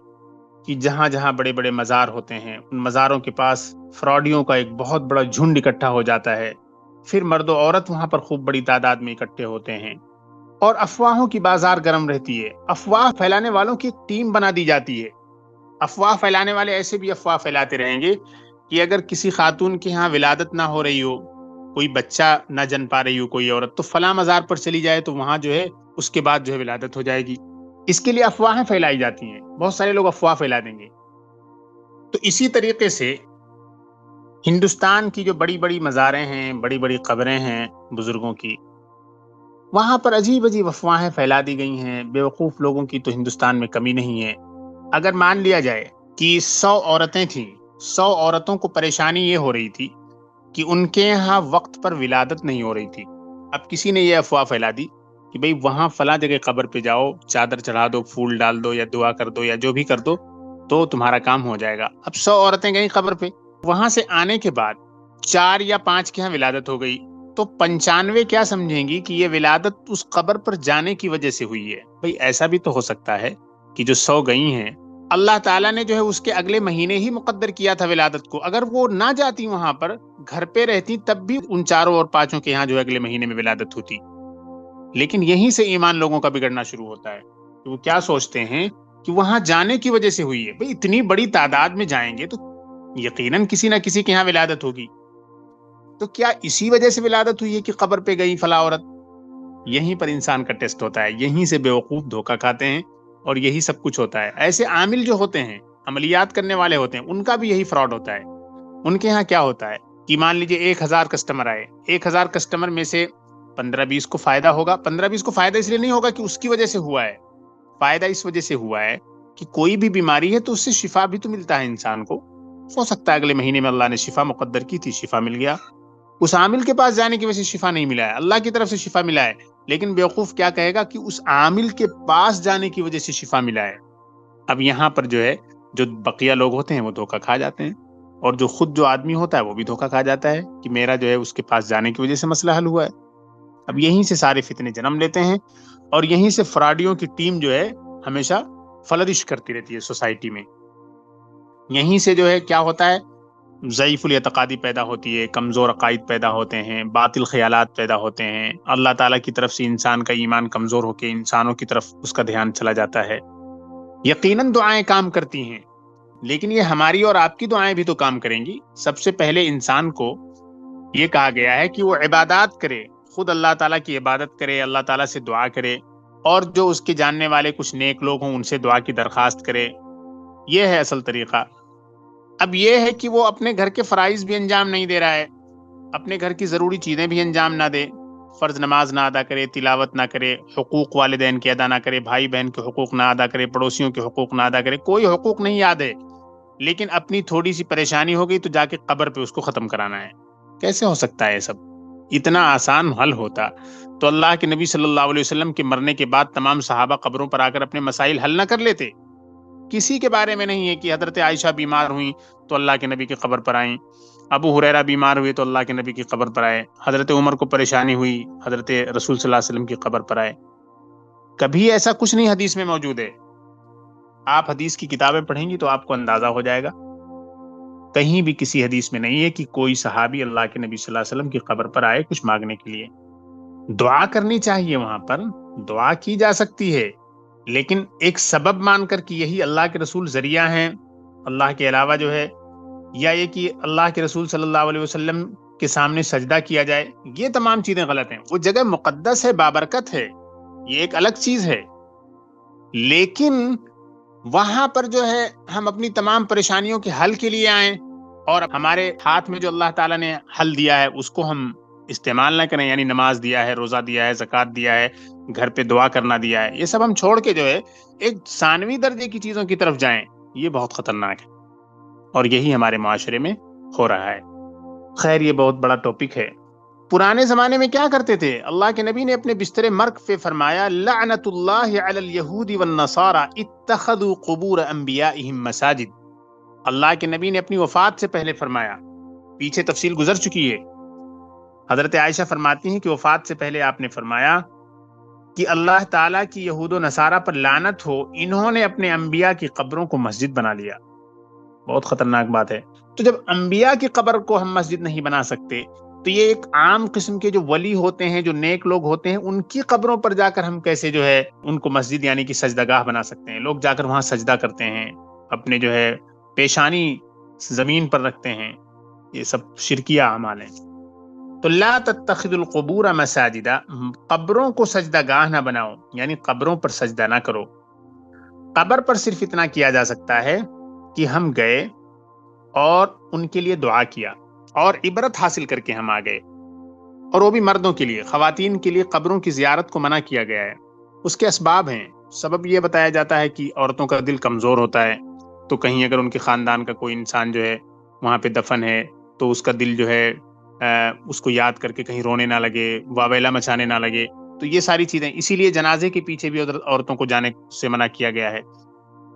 کہ جہاں جہاں بڑے بڑے مزار ہوتے ہیں ان مزاروں کے پاس فراڈیوں کا ایک بہت بڑا جھنڈ اکٹھا ہو جاتا ہے. پھر مرد و عورت وہاں پر خوب بڑی تعداد میں اکٹھے ہوتے ہیں اور افواہوں کی بازار گرم رہتی ہے. افواہ پھیلانے والوں کی ایک ٹیم بنا دی جاتی ہے. افواہ پھیلانے والے ایسے بھی افواہ پھیلاتے رہیں گے کہ اگر کسی خاتون کے ہاں ولادت نہ ہو رہی ہو، کوئی بچہ نہ جن پا رہی ہو کوئی عورت، تو فلاں مزار پر چلی جائے تو وہاں جو ہے اس کے بعد جو ہے ولادت ہو جائے گی. اس کے لیے افواہیں پھیلائی جاتی ہیں. بہت سارے لوگ افواہ پھیلا دیں گے. تو اسی طریقے سے ہندوستان کی جو بڑی بڑی مزاریں ہیں، بڑی بڑی قبریں ہیں بزرگوں کی، وہاں پر عجیب عجیب افواہیں پھیلا دی گئی ہیں. بیوقوف لوگوں کی تو ہندوستان میں کمی نہیں ہے. اگر مان لیا جائے کہ 100 عورتیں تھیں، 100 عورتوں کو پریشانی یہ ہو رہی تھی کہ ان کے یہاں وقت پر ولادت نہیں ہو رہی تھی. اب کسی نے یہ افواہ پھیلا دی کہ بھئی وہاں فلاں جگہ قبر پہ جاؤ، چادر چڑھا دو، پھول ڈال دو یا دعا کر دو یا جو بھی کر دو تو تمہارا کام ہو جائے گا. اب 100 عورتیں گئیں قبر پہ، وہاں سے آنے کے بعد 4 یا 5 کے یہاں ولادت ہو گئی، تو 95 کیا سمجھیں گی کہ یہ ولادت اس قبر پر جانے کی وجہ سے ہوئی ہے. بھئی ایسا بھی تو ہو سکتا ہے کہ جو 100 گئی ہیں اللہ تعالیٰ نے جو ہے اس کے اگلے مہینے ہی مقدر کیا تھا ولادت کو. اگر وہ نہ جاتی وہاں پر، گھر پہ رہتی، تب بھی ان 4 اور 5 کے یہاں جو ہے اگلے مہینے میں ولادت ہوتی. لیکن یہیں سے ایمان لوگوں کا بگڑنا شروع ہوتا ہے کہ وہ کیا سوچتے ہیں کہ وہاں جانے کی وجہ سے ہوئی ہے. بھئی اتنی بڑی تعداد میں جائیں گے تو یقیناً کسی نہ کسی کے یہاں ولادت ہوگی. تو کیا اسی وجہ سے ولادت ہوئی ہے کہ قبر پہ گئی فلاں عورت؟ یہیں پر انسان کا ٹیسٹ ہوتا ہے. یہیں سے بیوقوف دھوکہ کھاتے ہیں اور یہی سب کچھ ہوتا ہے. ایسے عامل جو ہوتے ہیں، عملیات کرنے والے ہوتے ہیں، ان کا بھی یہی فراڈ ہوتا ہے. ان کے ہاں کیا ہوتا ہے کہ مان لیجئے 1000 کسٹمر آئے، 1000 کسٹمر میں سے 15-20 کو فائدہ ہوگا. 15-20 کو فائدہ اس لیے نہیں ہوگا کہ اس کی وجہ سے ہوا ہے. فائدہ اس وجہ سے ہوا ہے کہ کوئی بھی بیماری ہے تو اس سے شفا بھی تو ملتا ہے انسان کو. ہو سکتا ہے اگلے مہینے میں اللہ نے شفا مقدر کی تھی، شفا مل گیا. اس عامل کے پاس جانے کی وجہ سے شفا نہیں ملا ہے، اللہ کی طرف سے شفا ملا ہے. لیکن بیوقوف کیا کہے گا کہ اس عامل کے پاس جانے کی وجہ سے شفا ملا ہے. اب یہاں پر جو ہے جو بقیہ لوگ ہوتے ہیں وہ دھوکہ کھا جاتے ہیں، اور جو خود جو آدمی ہوتا ہے وہ بھی دھوکہ کھا جاتا ہے کہ میرا جو ہے اس کے پاس جانے کی وجہ سے مسئلہ حل ہوا ہے. اب یہیں سے سارے فتنے جنم لیتے ہیں اور یہیں سے فراڈیوں کی ٹیم جو ہے ہمیشہ فلرش کرتی رہتی ہے سوسائٹی میں. یہیں سے جو ہے کیا ہوتا ہے، ضعیف الاعتقادی پیدا ہوتی ہے، کمزور عقائد پیدا ہوتے ہیں، باطل خیالات پیدا ہوتے ہیں. اللہ تعالیٰ کی طرف سے انسان کا ایمان کمزور ہو کے انسانوں کی طرف اس کا دھیان چلا جاتا ہے. یقیناً دعائیں کام کرتی ہیں، لیکن یہ ہماری اور آپ کی دعائیں بھی تو کام کریں گی. سب سے پہلے انسان کو یہ کہا گیا ہے کہ وہ عبادات کرے، خود اللہ تعالیٰ کی عبادت کرے، اللہ تعالیٰ سے دعا کرے، اور جو اس کے جاننے والے کچھ نیک لوگ ہوں ان سے دعا کی درخواست کرے. یہ ہے اصل طریقہ. اب یہ ہے کہ وہ اپنے گھر کے فرائض بھی انجام نہیں دے رہا ہے، اپنے گھر کی ضروری چیزیں بھی انجام نہ دے، فرض نماز نہ ادا کرے، تلاوت نہ کرے، حقوق والدین کے ادا نہ کرے، بھائی بہن کے حقوق نہ ادا کرے، پڑوسیوں کے حقوق نہ ادا کرے، کوئی حقوق نہیں یاد ہے، لیکن اپنی تھوڑی سی پریشانی ہو گئی تو جا کے قبر پہ اس کو ختم کرانا ہے. کیسے ہو سکتا ہے یہ سب؟ اتنا آسان حل ہوتا تو اللہ کے نبی صلی اللہ علیہ وسلم کے مرنے کے بعد تمام صحابہ قبروں پر آ کر اپنے مسائل حل نہ کر لیتے. کسی کے بارے میں نہیں ہے کہ حضرت عائشہ بیمار ہوئیں تو اللہ کے نبی کی قبر پر آئیں، ابو ہریرہ بیمار ہوئے تو اللہ کے نبی کی قبر پر آئے، حضرت عمر کو پریشانی ہوئی حضرت رسول صلی اللہ علیہ وسلم کی قبر پر آئے. کبھی ایسا کچھ نہیں حدیث میں موجود ہے. آپ حدیث کی کتابیں پڑھیں گی تو آپ کو اندازہ ہو جائے گا. کہیں بھی کسی حدیث میں نہیں ہے کہ کوئی صحابی اللہ کے نبی صلی اللہ علیہ وسلم کی قبر پر آئے کچھ مانگنے کے لیے. دعا کرنی چاہیے، وہاں پر دعا کی جا سکتی ہے، لیکن ایک سبب مان کر کہ یہی اللہ کے رسول ذریعہ ہیں اللہ کے علاوہ جو ہے، یا یہ کہ اللہ کے رسول صلی اللہ علیہ وسلم کے سامنے سجدہ کیا جائے، یہ تمام چیزیں غلط ہیں. وہ جگہ مقدس ہے، بابرکت ہے، یہ ایک الگ چیز ہے، لیکن وہاں پر جو ہے ہم اپنی تمام پریشانیوں کے حل کے لیے آئیں اور ہمارے ہاتھ میں جو اللہ تعالیٰ نے حل دیا ہے اس کو ہم استعمال نہ کریں. یعنی نماز دیا ہے، روزہ دیا ہے، زکوٰۃ دیا ہے، گھر پہ دعا کرنا دیا ہے، یہ سب ہم چھوڑ کے جو ہے ایک ثانوی درجے کی چیزوں کی طرف جائیں، یہ بہت خطرناک ہے، اور یہی ہمارے معاشرے میں ہو رہا ہے. خیر، یہ بہت بڑا ٹاپک ہے. پرانے زمانے میں کیا کرتے تھے؟ اللہ کے نبی نے اپنے بستر مرگ پہ فرمایا لعنت اللہ علی الیہود والنصارى اتخذوا قبور انبیائہم مساجد. اللہ کے نبی نے اپنی وفات سے پہلے فرمایا، پیچھے تفصیل گزر چکی ہے. حضرت عائشہ فرماتی ہیں کہ وفات سے پہلے آپ نے فرمایا کہ اللہ تعالیٰ کی یہود و نصارہ پر لعنت ہو، انہوں نے اپنے انبیاء کی قبروں کو مسجد بنا لیا. بہت خطرناک بات ہے. تو جب انبیاء کی قبر کو ہم مسجد نہیں بنا سکتے تو یہ ایک عام قسم کے جو ولی ہوتے ہیں، جو نیک لوگ ہوتے ہیں، ان کی قبروں پر جا کر ہم کیسے جو ہے ان کو مسجد یعنی کہ سجدہ گاہ بنا سکتے ہیں؟ لوگ جا کر وہاں سجدہ کرتے ہیں، اپنے جو ہے پیشانی زمین پر رکھتے ہیں، یہ سب شرکیہ اعمال ہیں. تو لا تتخذوا القبور مساجدا، قبروں کو سجدہ گاہ نہ بناؤ، یعنی قبروں پر سجدہ نہ کرو. قبر پر صرف اتنا کیا جا سکتا ہے کہ ہم گئے اور ان کے لیے دعا کیا اور عبرت حاصل کر کے ہم آ گئے، اور وہ بھی مردوں کے لیے. خواتین کے لیے قبروں کی زیارت کو منع کیا گیا ہے. اس کے اسباب ہیں. سبب یہ بتایا جاتا ہے کہ عورتوں کا دل کمزور ہوتا ہے، تو کہیں اگر ان کے خاندان کا کوئی انسان جو ہے وہاں پہ دفن ہے تو اس کا دل جو ہے اس کو یاد کر کے کہیں رونے نہ لگے، واویلا مچانے نہ لگے. تو یہ ساری چیزیں، اسی لیے جنازے کے پیچھے بھی عورتوں کو جانے سے منع کیا گیا ہے.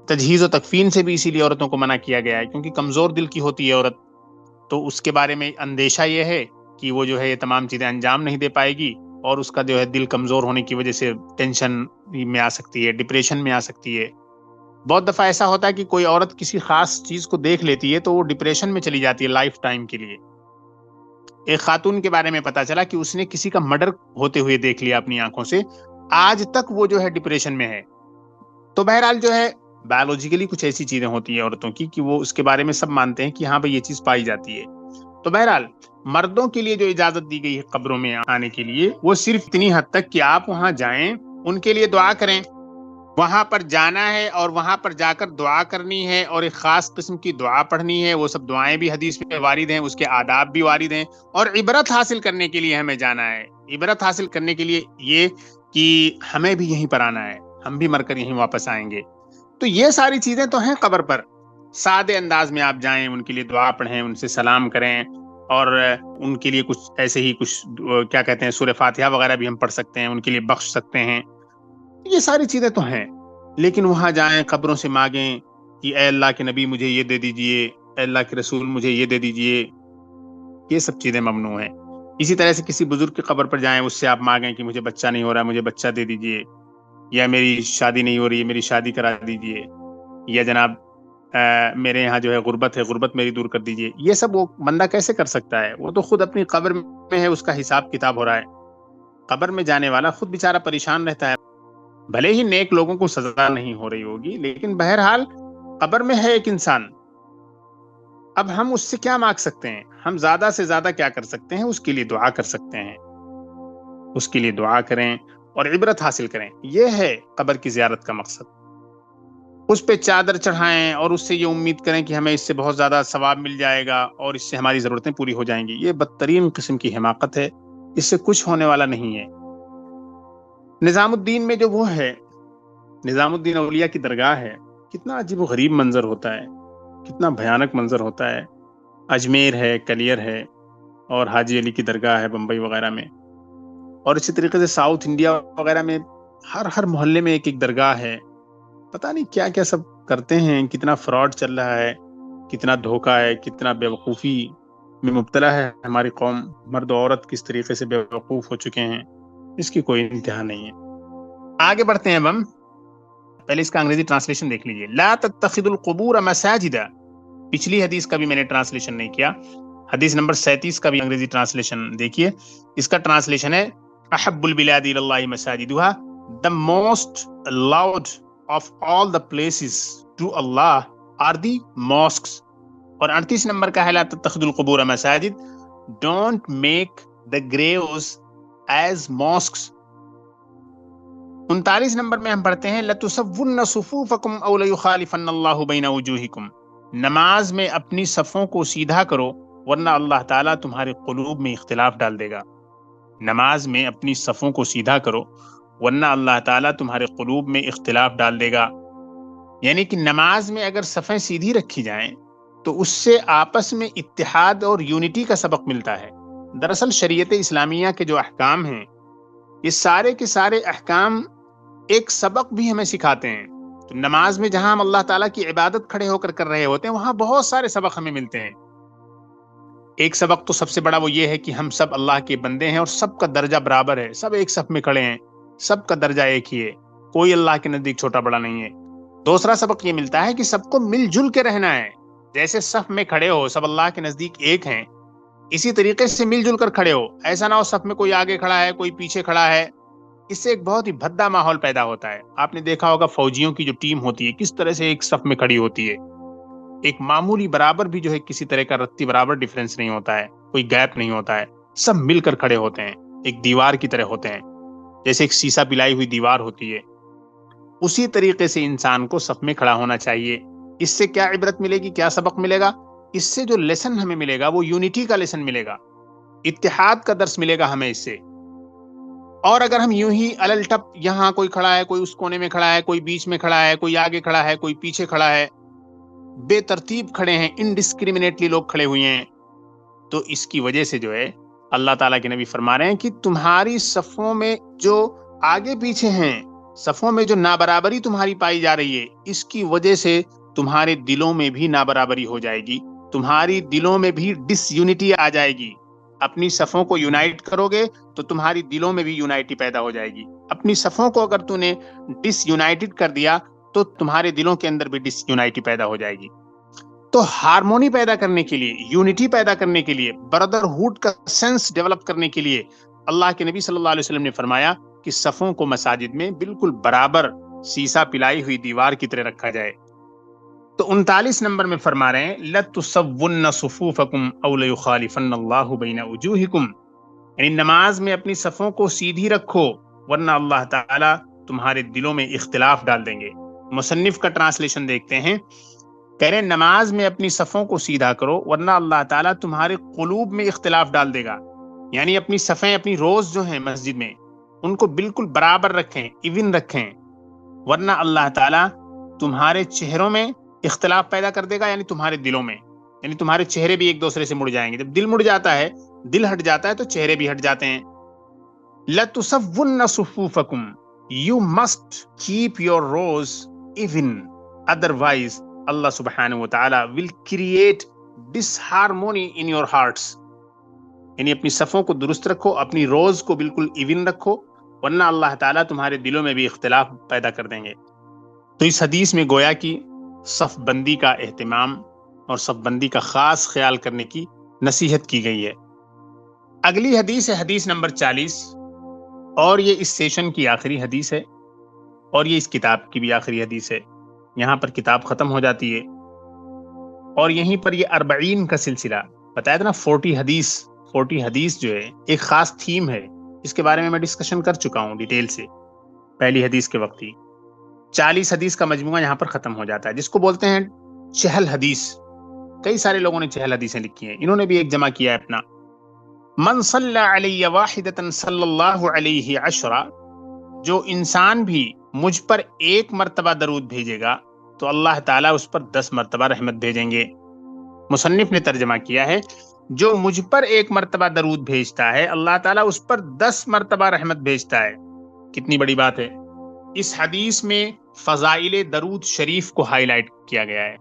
تجہیز و تکفین سے بھی اسی لیے عورتوں کو منع کیا گیا ہے، کیونکہ کمزور دل کی ہوتی ہے عورت، تو اس کے بارے میں اندیشہ یہ ہے کہ وہ جو ہے یہ تمام چیزیں انجام نہیں دے پائے گی، اور اس کا جو ہے دل کمزور ہونے کی وجہ سے ٹینشن میں آ سکتی ہے، ڈپریشن میں آ سکتی ہے. بہت دفعہ ایسا ہوتا ہے کہ کوئی عورت کسی خاص چیز کو دیکھ لیتی ہے تو وہ ڈپریشن میں چلی جاتی ہے لائف ٹائم کے لیے. ایک خاتون کے بارے میں پتا چلا کہ اس نے کسی کا مرڈر ہوتے ہوئے دیکھ لیا اپنی آنکھوں سے، آج تک وہ جو ہے ڈپریشن میں ہے. تو بہرحال جو ہے بایولوجیکلی کچھ ایسی چیزیں ہوتی ہیں عورتوں کی کہ وہ اس کے بارے میں سب مانتے ہیں کہ ہاں بھئی یہ چیز پائی جاتی ہے. تو بہرحال مردوں کے لیے جو اجازت دی گئی ہے قبروں میں آنے کے لیے، وہ صرف اتنی حد تک کہ آپ وہاں جائیں، ان کے لیے دعا کریں. وہاں پر جانا ہے اور وہاں پر جا کر دعا کرنی ہے، اور ایک خاص قسم کی دعا پڑھنی ہے. وہ سب دعائیں بھی حدیث میں وارد ہیں، اس کے آداب بھی وارد ہیں، اور عبرت حاصل کرنے کے لیے ہمیں جانا ہے. عبرت حاصل کرنے کے لیے یہ کہ ہمیں بھی یہیں پر آنا ہے، ہم بھی مر کر یہیں واپس آئیں گے. تو یہ ساری چیزیں تو ہیں قبر پر. سادے انداز میں آپ جائیں، ان کے لیے دعا پڑھیں، ان سے سلام کریں، اور ان کے لیے کچھ ایسے ہی کچھ کیا کہتے ہیں سورہ فاتحہ وغیرہ بھی ہم پڑھ سکتے ہیں، ان کے لیے بخش سکتے ہیں. یہ ساری چیزیں تو ہیں، لیکن وہاں جائیں قبروں سے مانگیں کہ اے اللہ کے نبی مجھے یہ دے دیجئے، اے اللہ کے رسول مجھے یہ دے دیجئے، یہ سب چیزیں ممنوع ہیں. اسی طرح سے کسی بزرگ کی قبر پر جائیں، اس سے آپ مانگیں کہ مجھے بچہ نہیں ہو رہا، مجھے بچہ دے دیجئے، یا میری شادی نہیں ہو رہی ہے، میری شادی کرا دیجئے، یا جناب میرے یہاں جو ہے غربت ہے، غربت میری دور کر دیجئے. یہ سب وہ بندہ کیسے کر سکتا ہے؟ وہ تو خود اپنی قبر میں ہے، اس کا حساب کتاب ہو رہا ہے. قبر میں جانے والا خود بیچارہ پریشان رہتا ہے. بھلے ہی نیک لوگوں کو سزا نہیں ہو رہی ہوگی، لیکن بہرحال قبر میں ہے ایک انسان. اب ہم اس سے کیا مانگ سکتے ہیں؟ ہم زیادہ سے زیادہ کیا کر سکتے ہیں؟ اس کے لیے دعا کر سکتے ہیں. اس کے لیے دعا کریں اور عبرت حاصل کریں. یہ ہے قبر کی زیارت کا مقصد. اس پہ چادر چڑھائیں اور اس سے یہ امید کریں کہ ہمیں اس سے بہت زیادہ ثواب مل جائے گا اور اس سے ہماری ضرورتیں پوری ہو جائیں گی. یہ بدترین قسم کی حماقت ہے، اس سے کچھ ہونے والا نہیں ہے. نظام الدین میں جو وہ ہے، نظام الدین اولیاء کی درگاہ ہے، کتنا عجیب و غریب منظر ہوتا ہے، کتنا بھیانک منظر ہوتا ہے. اجمیر ہے، کلیر ہے، اور حاجی علی کی درگاہ ہے بمبئی وغیرہ میں، اور اسی طریقے سے ساؤتھ انڈیا وغیرہ میں ہر محلے میں ایک درگاہ ہے. پتہ نہیں کیا کیا سب کرتے ہیں، کتنا فراڈ چل رہا ہے، کتنا دھوکہ ہے، کتنا بیوقوفی میں مبتلا ہے ہماری قوم. مرد و عورت کس طریقے سے بیوقوف ہو چکے ہیں، اس کی کوئی انتہا نہیں ہے. آگے بڑھتے ہیں. ہم پہلے اس کا انگریزی ٹرانسلیشن دیکھ لیجئے. لا تتخذوا القبور مساجد، پچھلی حدیث کا بھی میں نے ٹرانسلیشن نہیں کیا، حدیث نمبر 37 کا بھی انگریزی ٹرانسلیشن دیکھیے. اس کا ٹرانسلیشن ہے احب البلاد الی اللہ مساجدها، the most loved of all the places to Allah are the mosques. اور 38 نمبر کا ہے لا تتخذوا القبور مساجد، don't make the graves as mosques. 39 number میں ہم پڑھتے ہیں لَتُسَوُّنَّ صُفُوفَكُمْ أَوْ لَيُخَالِفَنَّ اللَّهُ بَيْنَ وُجُوهِكُمْ، نماز میں اپنی صفوں کو سیدھا کرو ورنہ اللہ تعالیٰ تمہارے قلوب میں اختلاف ڈال دے گا. نماز میں اپنی صفوں کو سیدھا کرو ورنہ اللہ تعالیٰ تمہارے قلوب میں اختلاف ڈال دے گا. یعنی کہ نماز میں اگر صفیں سیدھی رکھی جائیں تو اس سے آپس میں اتحاد اور یونٹی کا سبق ملتا ہے. دراصل شریعت اسلامیہ کے جو احکام ہیں یہ سارے کے سارے احکام ایک سبق بھی ہمیں سکھاتے ہیں. تو نماز میں جہاں ہم اللہ تعالیٰ کی عبادت کھڑے ہو کر رہے ہوتے ہیں وہاں بہت سارے سبق ہمیں ملتے ہیں. ایک سبق تو سب سے بڑا وہ یہ ہے کہ ہم سب اللہ کے بندے ہیں اور سب کا درجہ برابر ہے، سب ایک صف میں کھڑے ہیں، سب کا درجہ ایک ہی ہے، کوئی اللہ کے نزدیک چھوٹا بڑا نہیں ہے. دوسرا سبق یہ ملتا ہے کہ سب کو مل جل کے رہنا ہے. جیسے صف میں کھڑے ہو سب اللہ کے نزدیک ایک ہیں، اسی طریقے سے مل جل کر کھڑے ہو. ایسا نہ ہو صف میں کوئی آگے کھڑا ہے کوئی پیچھے کھڑا ہے، اس سے ایک بہت ہی بھدا ماحول پیدا ہوتا ہے. آپ نے دیکھا ہوگا فوجیوں کی جو ٹیم ہوتی ہے کس طرح سے ایک صف میں کھڑی ہوتی ہے، ایک معمولی برابر بھی جو ہے کسی طرح کا رتی برابر ڈیفرنس نہیں ہوتا ہے، کوئی گیپ نہیں ہوتا ہے، سب مل کر کھڑے ہوتے ہیں، ایک دیوار کی طرح ہوتے ہیں، جیسے ایک سیسا پلائی ہوئی دیوار ہوتی ہے. اسی طریقے سے انسان کو صف میں کھڑا ہونا چاہیے. اس سے کیا عبرت ملے گی، کیا سبق ملے گا؟ اس سے جو لیسن ہمیں ملے گا وہ یونٹی کا لیسن ملے گا، اتحاد کا درس ملے گا ہمیں اس سے. اور اگر ہم یوں ہی الل ٹپ یہاں کوئی کھڑا ہے کوئی اس کونے میں کھڑا ہے کوئی بیچ میں کھڑا ہے کوئی آگے کھڑا ہے کوئی پیچھے کھڑا ہے، بے ترتیب کھڑے ہیں، انڈسکریمنیٹلی لوگ کھڑے ہوئے ہیں، تو اس کی وجہ سے جو ہے اللہ تعالیٰ کے نبی فرما رہے ہیں کہ تمہاری صفوں میں جو آگے پیچھے ہیں، صفوں میں جو نابرابری تمہاری پائی جا رہی ہے، اس کی وجہ سے تمہارے دلوں میں بھی نابرابری ہو جائے گی، تمہاری دلوں میں بھی ڈس یونٹی آ جائے گی. اپنی صفوں کو یونائٹ کرو گے تو تمہاری دلوں میں بھی یونائٹی پیدا ہو جائے گی. اپنی صفوں کو اگر تو نے ڈس یونائٹڈ کر دیا تو تمہارے دلوں کے اندر بھی ڈس یونائٹی پیدا ہو جائے گی. تو ہارمونی پیدا کرنے کے لیے، یونٹی پیدا کرنے کے لیے، بردرہوڈ کا سینس ڈیولپ کرنے کے لیے اللہ کے نبی صلی اللہ علیہ وسلم نے فرمایا کہ صفوں کو مساجد میں بالکل برابر سیسا پلائی ہوئی دیوار کی طرح رکھا جائے. تو 39 نمبر میں فرما رہے ہیں لَتُسَوُّنَّ صُفُوفَكُمْ أَوْ لَيُخَالِفَنَّ اللَّهُ بَيْنَ وُجُوهِكُمْ، یعنی نماز میں اپنی صفوں کو سیدھی رکھو ورنہ اللہ تعالیٰ تمہارے دلوں میں اختلاف ڈال دیں گے. مصنف کا ٹرانسلیشن دیکھتے ہیں، کہہ رہے ہیں نماز میں اپنی صفوں کو سیدھا کرو ورنہ اللہ تعالیٰ تمہارے قلوب میں اختلاف ڈال دے گا. یعنی اپنی صفیں، اپنی روز جو ہیں مسجد میں ان کو بالکل برابر رکھیں، ایون رکھیں، ورنہ اللہ تعالیٰ تمہارے چہروں میں اختلاف پیدا کر دے گا، یعنی تمہارے دلوں میں، یعنی تمہارے چہرے بھی ایک دوسرے سے مڑ جائیں گے. جب دل مڑ جاتا ہے، دل ہٹ جاتا ہے تو چہرے بھی ہٹ جاتے ہیں. لَتُسَوُّنَّ صُفُوفَكُمْ، you must keep your rows even, otherwise Allah subhanahu wa ta'ala will create disharmony in your hearts. یعنی اپنی صفوں کو درست رکھو، اپنی روز کو بالکل ایون رکھو ورنہ اللہ تعالیٰ تمہارے دلوں میں بھی اختلاف پیدا کر دیں گے. تو اس حدیث میں گویا کہ صف بندی کا اہتمام اور صف بندی کا خاص خیال کرنے کی نصیحت کی گئی ہے. اگلی حدیث ہے حدیث نمبر 40، اور یہ اس سیشن کی آخری حدیث ہے اور یہ اس کتاب کی بھی آخری حدیث ہے. یہاں پر کتاب ختم ہو جاتی ہے اور یہیں پر یہ 40 کا سلسلہ بتایا تھا نا. 40 حدیث جو ہے ایک خاص تھیم ہے، اس کے بارے میں میں ڈسکشن کر چکا ہوں ڈیٹیل سے پہلی حدیث کے وقت ہی. 40 حدیث کا مجموعہ یہاں پر ختم ہو جاتا ہے جس کو بولتے ہیں چہل حدیث. کئی سارے لوگوں نے چہل حدیثیں لکھی ہیں، انہوں نے بھی ایک جمع کیا ہے اپنا. من صلی علی واحدۃ صلی اللہ علیہ عشرہ، جو انسان بھی مجھ پر ایک مرتبہ درود بھیجے گا تو اللہ تعالیٰ اس پر 10 مرتبہ رحمت بھیجیں گے. مصنف نے ترجمہ کیا ہے جو مجھ پر ایک مرتبہ درود بھیجتا ہے اللہ تعالیٰ اس پر 10 مرتبہ رحمت بھیجتا ہے. کتنی بڑی بات ہے. اس حدیث میں فضائل درود شریف کو ہائی لائٹ کیا گیا ہے.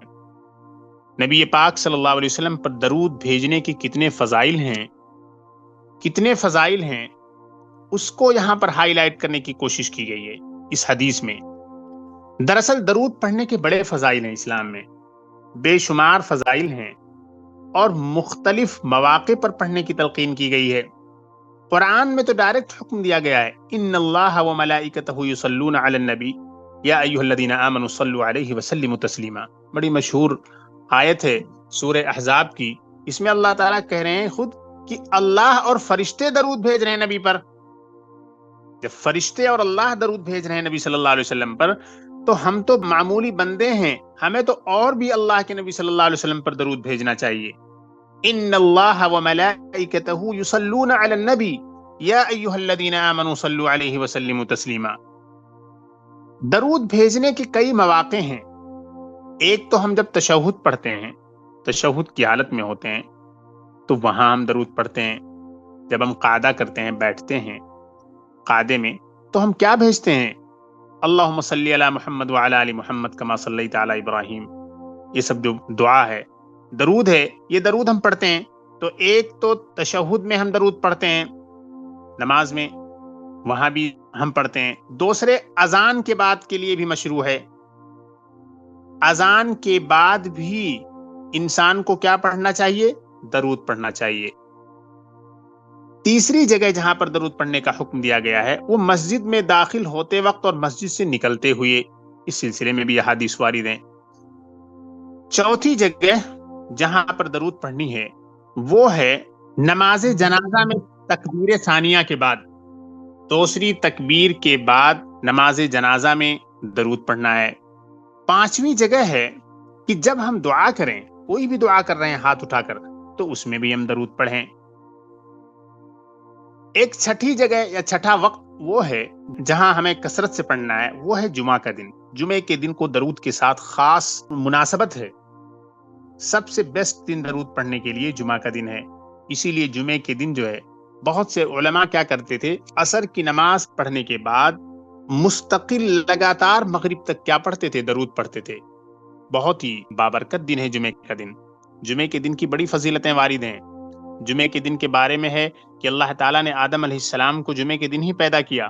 نبی پاک صلی اللہ علیہ وسلم پر درود بھیجنے کے کتنے فضائل ہیں اس کو یہاں پر ہائی لائٹ کرنے کی کوشش کی گئی ہے اس حدیث میں. دراصل درود پڑھنے کے بڑے فضائل ہیں اسلام میں. بے شمار فضائل ہیں اور مختلف مواقع پر پڑھنے کی تلقین کی گئی ہے۔ قرآن میں تو ڈائریکٹ حکم دیا گیا ہے، ان اللہ و ملائکتہ یصلون علی النبی یا ایھا الذین آمنوا صلوا علیہ وسلموا تسلیما۔ بڑی مشہور آیت ہے سورہ احزاب کی، اس میں اللہ تعالیٰ کہہ رہے ہیں خود کہ اللہ اور فرشتے درود بھیج رہے ہیں نبی پر۔ جب فرشتے اور اللہ درود بھیج رہے ہیں نبی صلی اللہ علیہ وسلم پر، تو ہم تو معمولی بندے ہیں، ہمیں تو اور بھی اللہ کے نبی صلی اللہ علیہ وسلم پر درود بھیجنا چاہیے۔ ان اللہ وملائکتہ یصلون علی النبی یا ایھا الذین آمنوا صلوا علیہ وسلموا تسلیما۔ درود بھیجنے کے کئی مواقع ہیں۔ ایک تو ہم جب تشہد پڑھتے ہیں، تشہد کی حالت میں ہوتے ہیں تو وہاں ہم درود پڑھتے ہیں۔ جب ہم قعدہ کرتے ہیں، بیٹھتے ہیں قعدے میں، تو ہم کیا بھیجتے ہیں؟ اللہم صلی علی محمد وعلی آل محمد کما صلیت علی ابراہیم۔ یہ سب جو دعا ہے، درود ہے، یہ درود ہم پڑھتے ہیں۔ تو ایک تو تشہد میں ہم درود پڑھتے ہیں نماز میں، وہاں بھی ہم پڑھتے ہیں۔ دوسرے اذان کے بعد کے لیے بھی مشروع ہے، اذان کے بعد بھی انسان کو کیا پڑھنا چاہیے؟ درود پڑھنا چاہیے۔ تیسری جگہ جہاں پر درود پڑھنے کا حکم دیا گیا ہے وہ مسجد میں داخل ہوتے وقت اور مسجد سے نکلتے ہوئے، اس سلسلے میں بھی احادیث وارد ہیں۔ چوتھی جگہ جہاں پر درود پڑھنی ہے وہ ہے نماز جنازہ میں تکبیر ثانیہ کے بعد، دوسری تکبیر کے بعد نماز جنازہ میں درود پڑھنا ہے۔ پانچویں جگہ ہے کہ جب ہم دعا کریں، کوئی بھی دعا کر رہے ہیں ہاتھ اٹھا کر، تو اس میں بھی ہم درود پڑھیں۔ ایک چھٹی جگہ یا چھٹا وقت وہ ہے جہاں ہمیں کثرت سے پڑھنا ہے، وہ ہے جمعہ کا دن۔ جمعے کے دن کو درود کے ساتھ خاص مناسبت ہے، سب سے بیسٹ دن درود پڑھنے کے لیے جمعہ کا دن ہے۔ اسی لیے جمعے کے دن جو ہے بہت سے علماء کیا کرتے تھے، عصر کی نماز پڑھنے کے بعد مستقل لگاتار مغرب تک کیا پڑھتے تھے؟ درود پڑھتے تھے۔ بہت ہی بابرکت دن ہے جمعے کا دن۔ جمعے کے دن کی بڑی فضیلتیں وارد ہیں۔ جمعے کے دن کے بارے میں ہے کہ اللہ تعالیٰ نے آدم علیہ السلام کو جمعے کے دن ہی پیدا کیا۔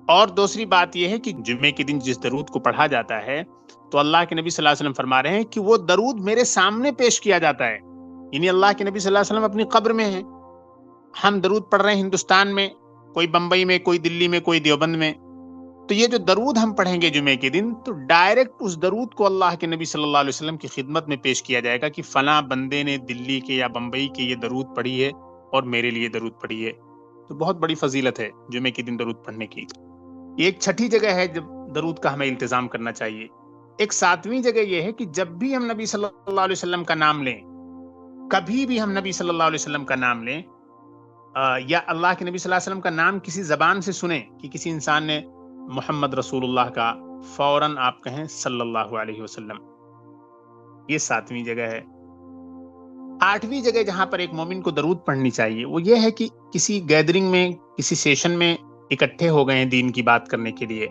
اور دوسری بات یہ ہے کہ جمعے کے دن جس درود کو پڑھا جاتا ہے تو اللہ کے نبی صلی اللہ علیہ وسلم فرما رہے ہیں کہ وہ درود میرے سامنے پیش کیا جاتا ہے، یعنی اللہ کے نبی صلی اللہ علیہ وسلم اپنی قبر میں ہیں، ہم درود پڑھ رہے ہیں ہندوستان میں، کوئی بمبئی میں، کوئی دلی میں، کوئی دیوبند میں، تو یہ جو درود ہم پڑھیں گے جمعے کے دن، تو ڈائریکٹ اس درود کو اللہ کے نبی صلی اللہ علیہ وسلم کی خدمت میں پیش کیا جائے گا کہ فلاں بندے نے دلی کے یا بمبئی کے یہ درود پڑھی ہے اور میرے لیے درود پڑھی ہے۔ تو بہت بڑی فضیلت ہے جمعے کے دن درود پڑھنے کی۔ یہ ایک چھٹی جگہ ہے جب درود کا ہمیں التزام کرنا چاہیے۔ ایک ساتویں جگہ یہ ہے کہ جب بھی ہم نبی صلی اللہ علیہ وسلم کا نام لیں، کبھی بھی ہم نبی صلی اللہ علیہ وسلم کا نام لیں، یا اللہ کے نبی صلی اللہ علیہ وسلم کا نام کسی زبان سے سنیں کہ کسی انسان نے محمد رسول اللہ کا، فوراً آپ کہیں صلی اللہ علیہ وسلم۔ یہ ساتویں جگہ ہے۔ آٹھویں جگہ جہاں پر ایک مومن کو درود پڑھنی چاہیے وہ یہ ہے کہ کسی گیدرنگ میں، کسی سیشن میں اکٹھے ہو گئے ہیں دین کی بات کرنے کے لیے،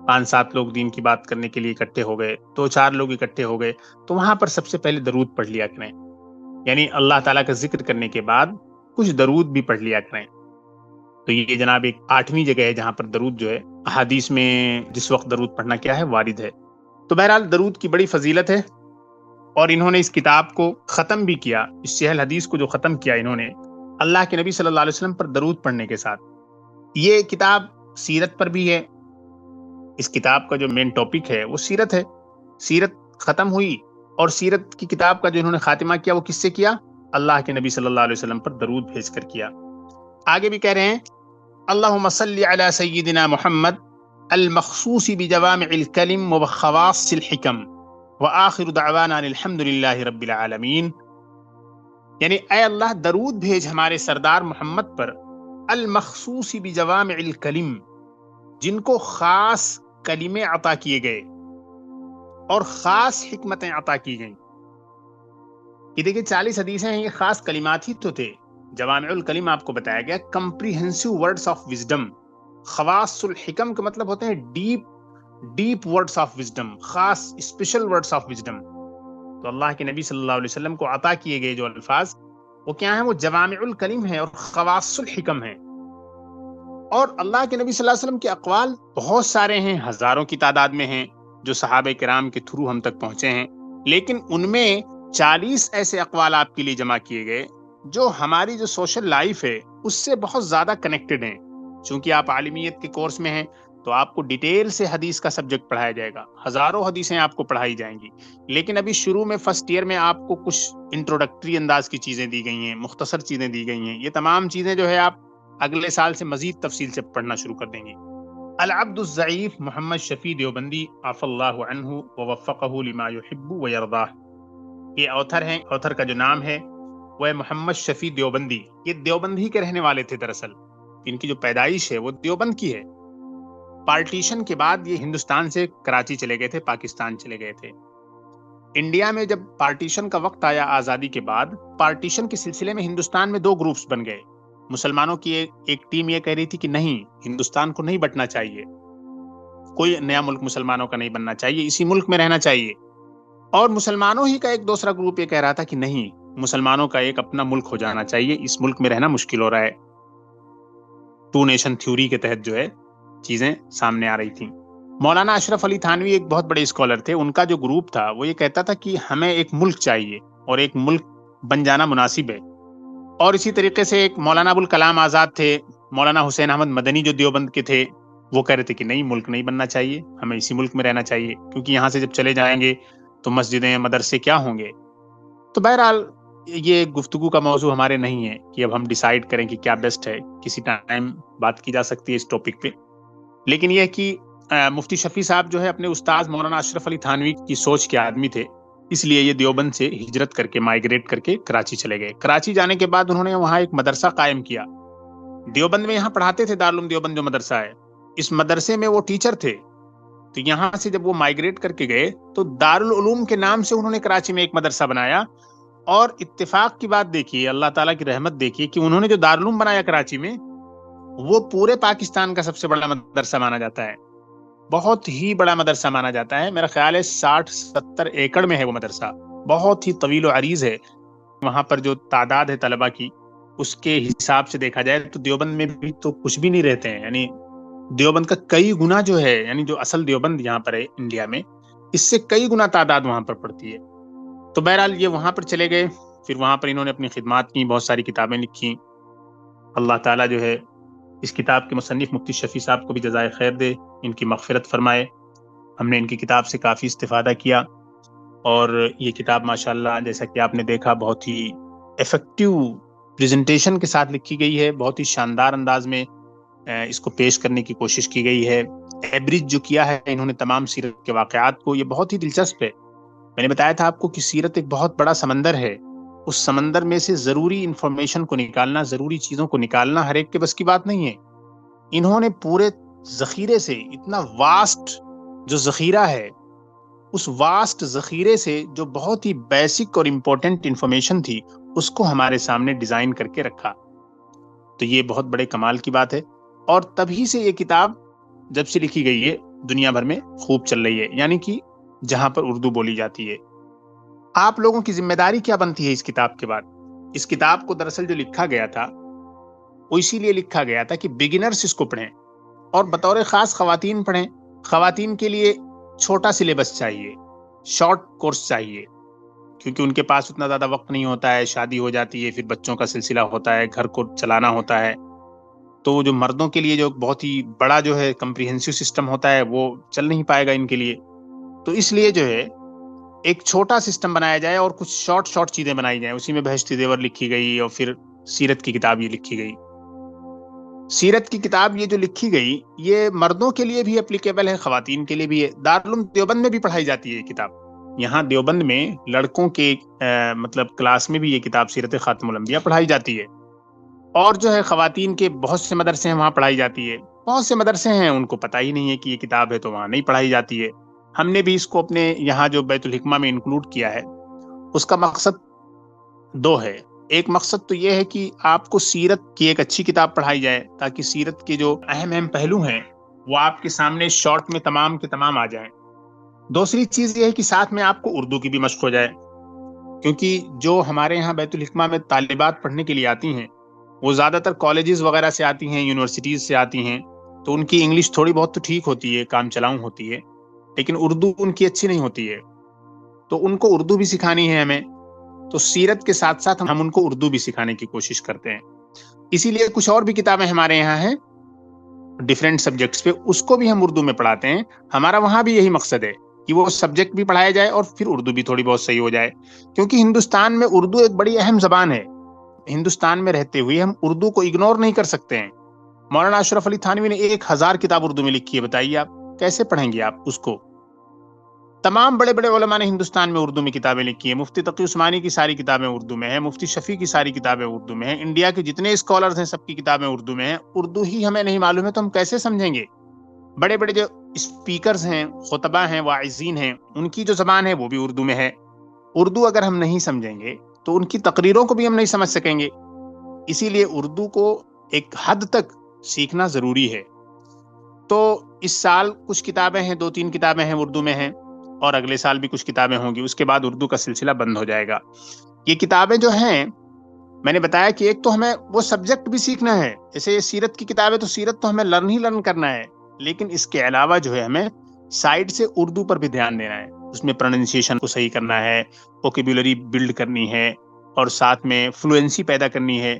5-7 لوگ دین کی بات کرنے کے لیے اکٹھے ہو گئے، 2-4 لوگ اکٹھے ہو گئے، تو وہاں پر سب سے پہلے درود پڑھ لیا کریں، یعنی اللہ تعالیٰ کا ذکر کرنے کے بعد کچھ درود بھی پڑھ لیا کریں۔ تو یہ جناب ایک 8ویں جگہ ہے جہاں پر درود جو ہے احادیث میں جس وقت درود پڑھنا کیا ہے وارد ہے۔ تو بہرحال درود کی بڑی فضیلت ہے، اور انہوں نے اس کتاب کو ختم بھی کیا، اس سہل حدیث کو جو ختم کیا انہوں نے اللہ کے نبی صلی اللہ علیہ وسلم پر درود پڑھنے کے ساتھ۔ یہ کتاب سیرت پر بھی ہے، اس کتاب کا جو مین ٹاپک ہے وہ سیرت ہے۔ سیرت ختم ہوئی اور سیرت کی کتاب کا جو انہوں نے خاتمہ کیا وہ کس سے کیا؟ اللہ کے نبی صلی اللہ علیہ وسلم پر درود بھیج کر کیا۔ آگے بھی کہہ رہے ہیں اللہم صلی علی سیدنا محمد المخصوص بجوامع الکلم وخواص الحکم وآخر دعوانا الحمد للہ رب العالمین، یعنی اے اللہ درود بھیج ہمارے سردار محمد پر المخصوص بجوامع الکلم، جن کو خاص کلمے عطا کیے گئے اور خاص حکمتیں عطا کی گئیں۔ یہ دیکھیں 40 حدیثیں ہیں، یہ خاص کلمات ہی تو تھے۔ جوامع الکلم آپ کو بتایا گیا کمپریہنسو ورڈز آف وزڈم، خواص الحکم کا مطلب ہوتے ہیں ڈیپ ورڈز آف وزڈم، خاص اسپیشل ورڈز آف وزڈم۔ تو اللہ کے نبی صلی اللہ علیہ وسلم کو عطا کیے گئے جو الفاظ وہ کیا ہیں؟ وہ جوامع الکلم ہیں اور خواص الحکم ہیں۔ اور اللہ کے نبی صلی اللہ علیہ وسلم کے اقوال بہت سارے ہیں، ہزاروں کی تعداد میں ہیں جو صحابہ کرام کے تھرو ہم تک پہنچے ہیں، لیکن ان میں 40 ایسے اقوال آپ کے لیے جمع کیے گئے جو ہماری جو سوشل لائف ہے اس سے بہت زیادہ کنیکٹڈ ہیں. چونکہ آپ عالمیت کے کورس میں ہیں تو آپ کو ڈیٹیل سے حدیث کا سبجیکٹ پڑھایا جائے گا، ہزاروں حدیثیں آپ کو پڑھائی جائیں گی. لیکن ابھی شروع میں فرسٹ ایئر میں آپ کو کچھ انٹروڈکٹری انداز کی چیزیں دی گئی ہیں، مختصر چیزیں دی گئی ہیں. یہ تمام چیزیں جو ہے آپ اگلے سال سے مزید تفصیل سے پڑھنا شروع کر دیں گے. العبد الضعیف محمد شفیع دیوبندی عفا اللہ عنہ ووفقہ لما یحب ویرضاہ. یہ آتھر ہیں، آتھر کا جو نام ہے وہ ہے محمد شفیع دیوبندی. یہ دیوبند کے رہنے والے تھے. دراصل ان کی جو پیدائش ہے وہ دیوبند کی ہے. پارٹیشن کے بعد یہ ہندوستان سے کراچی چلے گئے تھے، پاکستان چلے گئے تھے. انڈیا میں جب پارٹیشن کا وقت آیا آزادی کے بعد، پارٹیشن کے سلسلے میں ہندوستان میں 2 گروپس بن گئے. مسلمانوں کی ایک ٹیم یہ کہہ رہی تھی کہ نہیں، ہندوستان کو نہیں بٹنا چاہیے، کوئی نیا ملک مسلمانوں کا نہیں بننا چاہیے، اسی ملک میں رہنا چاہیے. اور مسلمانوں ہی کا ایک دوسرا گروپ یہ کہہ رہا تھا کہ نہیں، مسلمانوں کا ایک اپنا ملک ہو جانا چاہیے، اس ملک میں رہنا مشکل ہو رہا ہے. 2 نیشن تھیوری کے تحت جو ہے چیزیں سامنے آ رہی تھیں. مولانا اشرف علی تھانوی ایک بہت بڑے اسکالر تھے. ان کا جو گروپ تھا وہ یہ کہتا تھا کہ ہمیں ایک ملک چاہیے اور ایک ملک بن جانا مناسب ہے. اور اسی طریقے سے ایک مولانا ابوالکلام آزاد تھے، مولانا حسین احمد مدنی جو دیوبند کے تھے، وہ کہہ رہے تھے کہ نہیں، ملک نہیں بننا چاہیے، ہمیں اسی ملک میں رہنا چاہیے، کیونکہ یہاں سے جب چلے جائیں گے تو مسجدیں مدرسے کیا ہوں گے. تو بہرحال یہ گفتگو کا موضوع ہمارے نہیں ہے کہ اب ہم ڈیسائیڈ کریں کہ کیا بیسٹ ہے. کسی ٹائم بات کی جا سکتی ہے اس ٹاپک پہ. لیکن یہ کہ مفتی شفیع صاحب جو ہے اپنے استاد مولانا اشرف علی تھانوی کی سوچ کے آدمی تھے، اس لیے یہ دیوبند سے ہجرت کر کے مائگریٹ کر کے کراچی چلے گئے. کراچی جانے کے بعد انہوں نے وہاں ایک مدرسہ قائم کیا. دیوبند میں یہاں پڑھاتے تھے، دارالعلوم دیوبند جو مدرسہ ہے، اس مدرسے میں وہ ٹیچر تھے. تو یہاں سے جب وہ مائگریٹ کر کے گئے تو دارالعلوم کے نام سے انہوں نے کراچی میں ایک مدرسہ بنایا. اور اتفاق کی بات دیکھیے، اللہ تعالیٰ کی رحمت دیکھیے کہ انہوں نے جو دارالعلوم بنایا کراچی میں، وہ پورے پاکستان کا سب سے بڑا مدرسہ مانا جاتا ہے. بہت ہی بڑا مدرسہ مانا جاتا ہے. میرا خیال ہے 60-70 ایکڑ میں ہے وہ مدرسہ، بہت ہی طویل و عریض ہے. وہاں پر جو تعداد ہے طلبہ کی، اس کے حساب سے دیکھا جائے تو دیوبند میں بھی تو کچھ بھی نہیں رہتے ہیں. یعنی دیوبند کا کئی گنا جو ہے، یعنی جو اصل دیوبند یہاں پر ہے انڈیا میں، اس سے کئی گنا تعداد وہاں پر پڑتی ہے. تو بہرحال یہ وہاں پر چلے گئے. پھر وہاں پر انہوں نے اپنی خدمات کی، بہت ساری کتابیں لکھی. اللہ تعالیٰ جو ہے اس کتاب کے مصنف مفتی شفیع صاحب کو بھی جزائے خیر دے، ان کی مغفرت فرمائے. ہم نے ان کی کتاب سے کافی استفادہ کیا، اور یہ کتاب ماشاءاللہ جیسا کہ آپ نے دیکھا بہت ہی ایفیکٹو پریزنٹیشن کے ساتھ لکھی گئی ہے. بہت ہی شاندار انداز میں اس کو پیش کرنے کی کوشش کی گئی ہے. ایبریج جو کیا ہے انہوں نے تمام سیرت کے واقعات کو، یہ بہت ہی دلچسپ ہے. میں نے بتایا تھا آپ کو کہ سیرت ایک بہت بڑا سمندر ہے. اس سمندر میں سے ضروری انفارمیشن کو نکالنا، ضروری چیزوں کو نکالنا ہر ایک کے بس کی بات نہیں ہے. انہوں نے پورے ذخیرے سے، اتنا واسٹ جو ذخیرہ ہے، اس واسٹ ذخیرے سے جو بہت ہی بیسک اور امپورٹنٹ انفارمیشن تھی، اس کو ہمارے سامنے ڈیزائن کر کے رکھا. تو یہ بہت بڑے کمال کی بات ہے. اور تبھی سے یہ کتاب جب سے لکھی گئی ہے دنیا بھر میں خوب چل رہی ہے، یعنی کہ جہاں پر اردو بولی جاتی ہے. آپ لوگوں کی ذمہ داری کیا بنتی ہے اس کتاب کے بعد؟ اس کتاب کو دراصل جو لکھا گیا تھا وہ اسی لیے لکھا گیا تھا کہ بگنرز اس کو پڑھیں، اور بطور خاص خواتین پڑھیں. خواتین کے لیے چھوٹا سلیبس چاہیے، شارٹ کورس چاہیے، کیونکہ ان کے پاس اتنا زیادہ وقت نہیں ہوتا ہے. شادی ہو جاتی ہے، پھر بچوں کا سلسلہ ہوتا ہے، گھر کو چلانا ہوتا ہے. تو جو مردوں کے لیے جو بہت ہی بڑا جو ہے کمپریہنسو سسٹم ہوتا ہے، وہ چل نہیں پائے گا ان کے لیے. تو اس لیے جو ہے ایک چھوٹا سسٹم بنایا جائے اور کچھ شارٹ چیزیں بنائی جائیں. اسی میں بہشتی زیور لکھی گئی، اور پھر سیرت کی کتاب یہ لکھی گئی. سیرت کی کتاب یہ جو لکھی گئی، یہ مردوں کے لیے بھی اپلیکیبل ہے، خواتین کے لیے بھی ہے. دارالعلوم دیوبند میں بھی پڑھائی جاتی ہے یہ کتاب. یہاں دیوبند میں لڑکوں کے مطلب کلاس میں بھی یہ کتاب سیرت خاتم الانبیاء پڑھائی جاتی ہے. اور جو ہے خواتین کے بہت سے مدرسے ہیں وہاں پڑھائی جاتی ہے. بہت سے مدرسے ہیں ان کو پتہ ہی نہیں ہے کہ یہ کتاب ہے، تو وہاں نہیں پڑھائی جاتی ہے. ہم نے بھی اس کو اپنے یہاں جو بیت الحکمہ میں انکلوڈ کیا ہے. اس کا مقصد 2 ہے. ایک مقصد تو یہ ہے کہ آپ کو سیرت کی ایک اچھی کتاب پڑھائی جائے، تاکہ سیرت کے جو اہم پہلو ہیں وہ آپ کے سامنے شارٹ میں تمام کے تمام آ جائیں. دوسری چیز یہ ہے کہ ساتھ میں آپ کو اردو کی بھی مشق ہو جائے، کیونکہ جو ہمارے یہاں بیت الحکمہ میں طالبات پڑھنے کے لیے آتی ہیں وہ زیادہ تر کالجز وغیرہ سے آتی ہیں، یونیورسٹیز سے آتی ہیں. تو ان کی انگلش تھوڑی بہت تو ٹھیک ہوتی ہے، کام چلاؤں ہوتی ہے، لیکن اردو ان کی اچھی نہیں ہوتی ہے. تو ان کو اردو بھی سکھانی ہے ہمیں، تو سیرت کے ساتھ ساتھ ہم ان کو اردو بھی سکھانے کی کوشش کرتے ہیں. اسی لیے کچھ اور بھی کتابیں ہمارے یہاں ہیں ڈفرینٹ سبجیکٹس پہ، اس کو بھی ہم اردو میں پڑھاتے ہیں. ہمارا وہاں بھی یہی مقصد ہے کہ وہ سبجیکٹ بھی پڑھایا جائے اور پھر اردو بھی تھوڑی بہت صحیح ہو جائے، کیونکہ ہندوستان میں اردو ایک بڑی اہم زبان ہے. ہندوستان میں رہتے ہوئے ہم اردو کو اگنور نہیں کر سکتے ہیں. مولانا اشرف علی تھانوی نے 1000 کتاب اردو میں لکھی ہے، بتائیے آپ کیسے پڑھیں گے آپ اس کو؟ تمام بڑے بڑے علماء نے ہندوستان میں اردو میں کتابیں لکھی ہیں. مفتی تقی عثمانی کی ساری کتابیں اردو میں ہیں، مفتی شفیع کی ساری کتابیں اردو میں ہیں، انڈیا کے جتنے اسکالرز ہیں سب کی کتابیں اردو میں ہیں. اردو ہی ہمیں نہیں معلوم ہے تو ہم کیسے سمجھیں گے؟ بڑے بڑے جو اسپیکرز ہیں، خطبہ ہیں، واعظین ہیں، ان کی جو زبان ہے وہ بھی اردو میں ہے. اردو اگر ہم نہیں سمجھیں گے تو ان کی تقریروں کو بھی ہم نہیں سمجھ سکیں گے. اسی لیے اردو کو ایک حد تک سیکھنا ضروری ہے. تو اس سال کچھ کتابیں ہیں، 2-3 کتابیں ہیں اردو میں ہیں، اور اگلے سال بھی کچھ کتابیں ہوں گی. اس کے بعد اردو کا سلسلہ بند ہو جائے گا. یہ کتابیں جو ہیں، میں نے بتایا کہ ایک تو ہمیں وہ سبجیکٹ بھی سیکھنا ہے، جیسے یہ سیرت کی کتابیں، تو سیرت تو ہمیں لرن کرنا ہے، لیکن اس کے علاوہ جو ہے ہمیں سائڈ سے اردو پر بھی دھیان دینا ہے. اس میں پروننسیشن کو صحیح کرنا ہے، ووکیبولری بلڈ کرنی ہے، اور ساتھ میں فلوئنسی پیدا کرنی ہے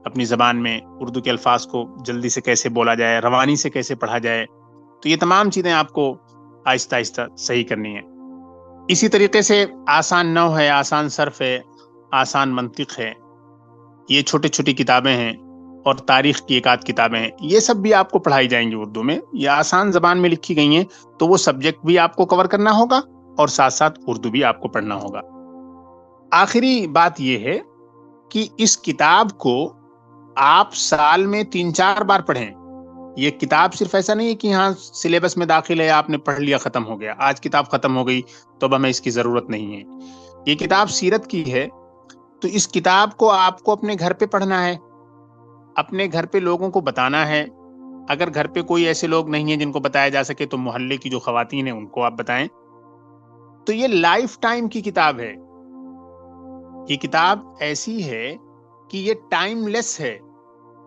اپنی زبان میں. اردو کے الفاظ کو جلدی سے کیسے بولا جائے، روانی سے کیسے پڑھا جائے، تو یہ تمام چیزیں آپ کو آہستہ آہستہ صحیح کرنی ہے. اسی طریقے سے آسان نحو ہے، آسان صرف ہے، آسان منطق ہے، یہ چھوٹی چھوٹی کتابیں ہیں، اور تاریخ کی 1-8 کتابیں ہیں. یہ سب بھی آپ کو پڑھائی جائیں گی اردو میں. یہ آسان زبان میں لکھی گئی ہیں، تو وہ سبجیکٹ بھی آپ کو کور کرنا ہوگا اور ساتھ ساتھ اردو بھی آپ کو پڑھنا ہوگا. آخری بات یہ ہے کہ اس کتاب کو آپ سال میں 3-4 بار پڑھیں. یہ کتاب صرف ایسا نہیں ہے کہ یہاں سلیبس میں داخل ہے، آپ نے پڑھ لیا، ختم ہو گیا، آج کتاب ختم ہو گئی تو اب ہمیں اس کی ضرورت نہیں ہے. یہ کتاب سیرت کی ہے، تو اس کتاب کو آپ کو اپنے گھر پہ پڑھنا ہے، اپنے گھر پہ لوگوں کو بتانا ہے. اگر گھر پہ کوئی ایسے لوگ نہیں ہیں جن کو بتایا جا سکے تو محلے کی جو خواتین ہیں ان کو آپ بتائیں. تو یہ لائف ٹائم کی کتاب ہے. یہ کتاب ایسی ہے کہ یہ ٹائم لیس ہے.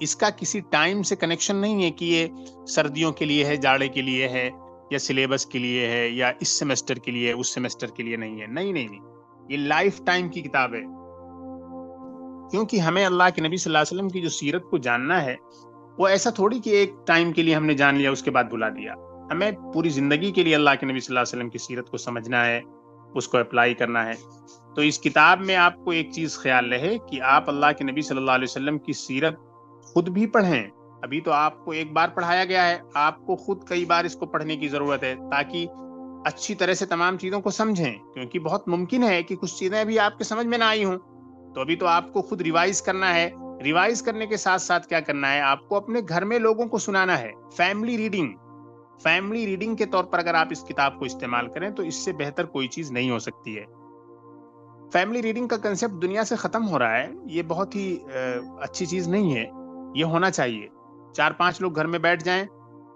اس کا کسی ٹائم سے کنیکشن نہیں ہے کہ یہ سردیوں کے لیے ہے، جاڑے کے لیے ہے، یا سلیبس کے لیے ہے، یا اس سیمسٹر کے لیے، اس سیمسٹر کے لیے نہیں ہے. نہیں، یہ لائف ٹائم کی کتاب ہے. کیونکہ ہمیں اللہ کے نبی صلی اللہ علیہ وسلم کی جو سیرت کو جاننا ہے، وہ ایسا تھوڑی کہ ایک ٹائم کے لیے ہم نے جان لیا اس کے بعد بھلا دیا. ہمیں پوری زندگی کے لیے اللہ کے نبی صلی اللہ علیہ وسلم کی سیرت کو سمجھنا ہے، اس کو اپلائی کرنا ہے. تو اس کتاب میں آپ کو ایک چیز خیال رہے کہ آپ اللہ کے نبی صلی اللہ علیہ وسلم کی سیرت خود بھی پڑھیں. ابھی تو آپ کو ایک بار پڑھایا گیا ہے، آپ کو خود کئی بار اس کو پڑھنے کی ضرورت ہے تاکہ اچھی طرح سے تمام چیزوں کو سمجھیں. کیونکہ بہت ممکن ہے کہ کچھ چیزیں ابھی آپ کے سمجھ میں نہ آئی ہوں، تو ابھی تو آپ کو خود ریوائز کرنا ہے. ریوائز کرنے کے ساتھ ساتھ کیا کرنا ہے، آپ کو اپنے گھر میں لوگوں کو سنانا ہے. فیملی ریڈنگ کے طور پر اگر آپ اس کتاب کو استعمال کریں تو اس سے بہتر کوئی چیز نہیں ہو سکتی ہے. فیملی ریڈنگ کا کنسیپٹ دنیا سے ختم ہو رہا ہے. یہ بہت ہی اچھی چیز نہیں ہے. یہ ہونا چاہیے 4-5 لوگ گھر میں بیٹھ جائیں،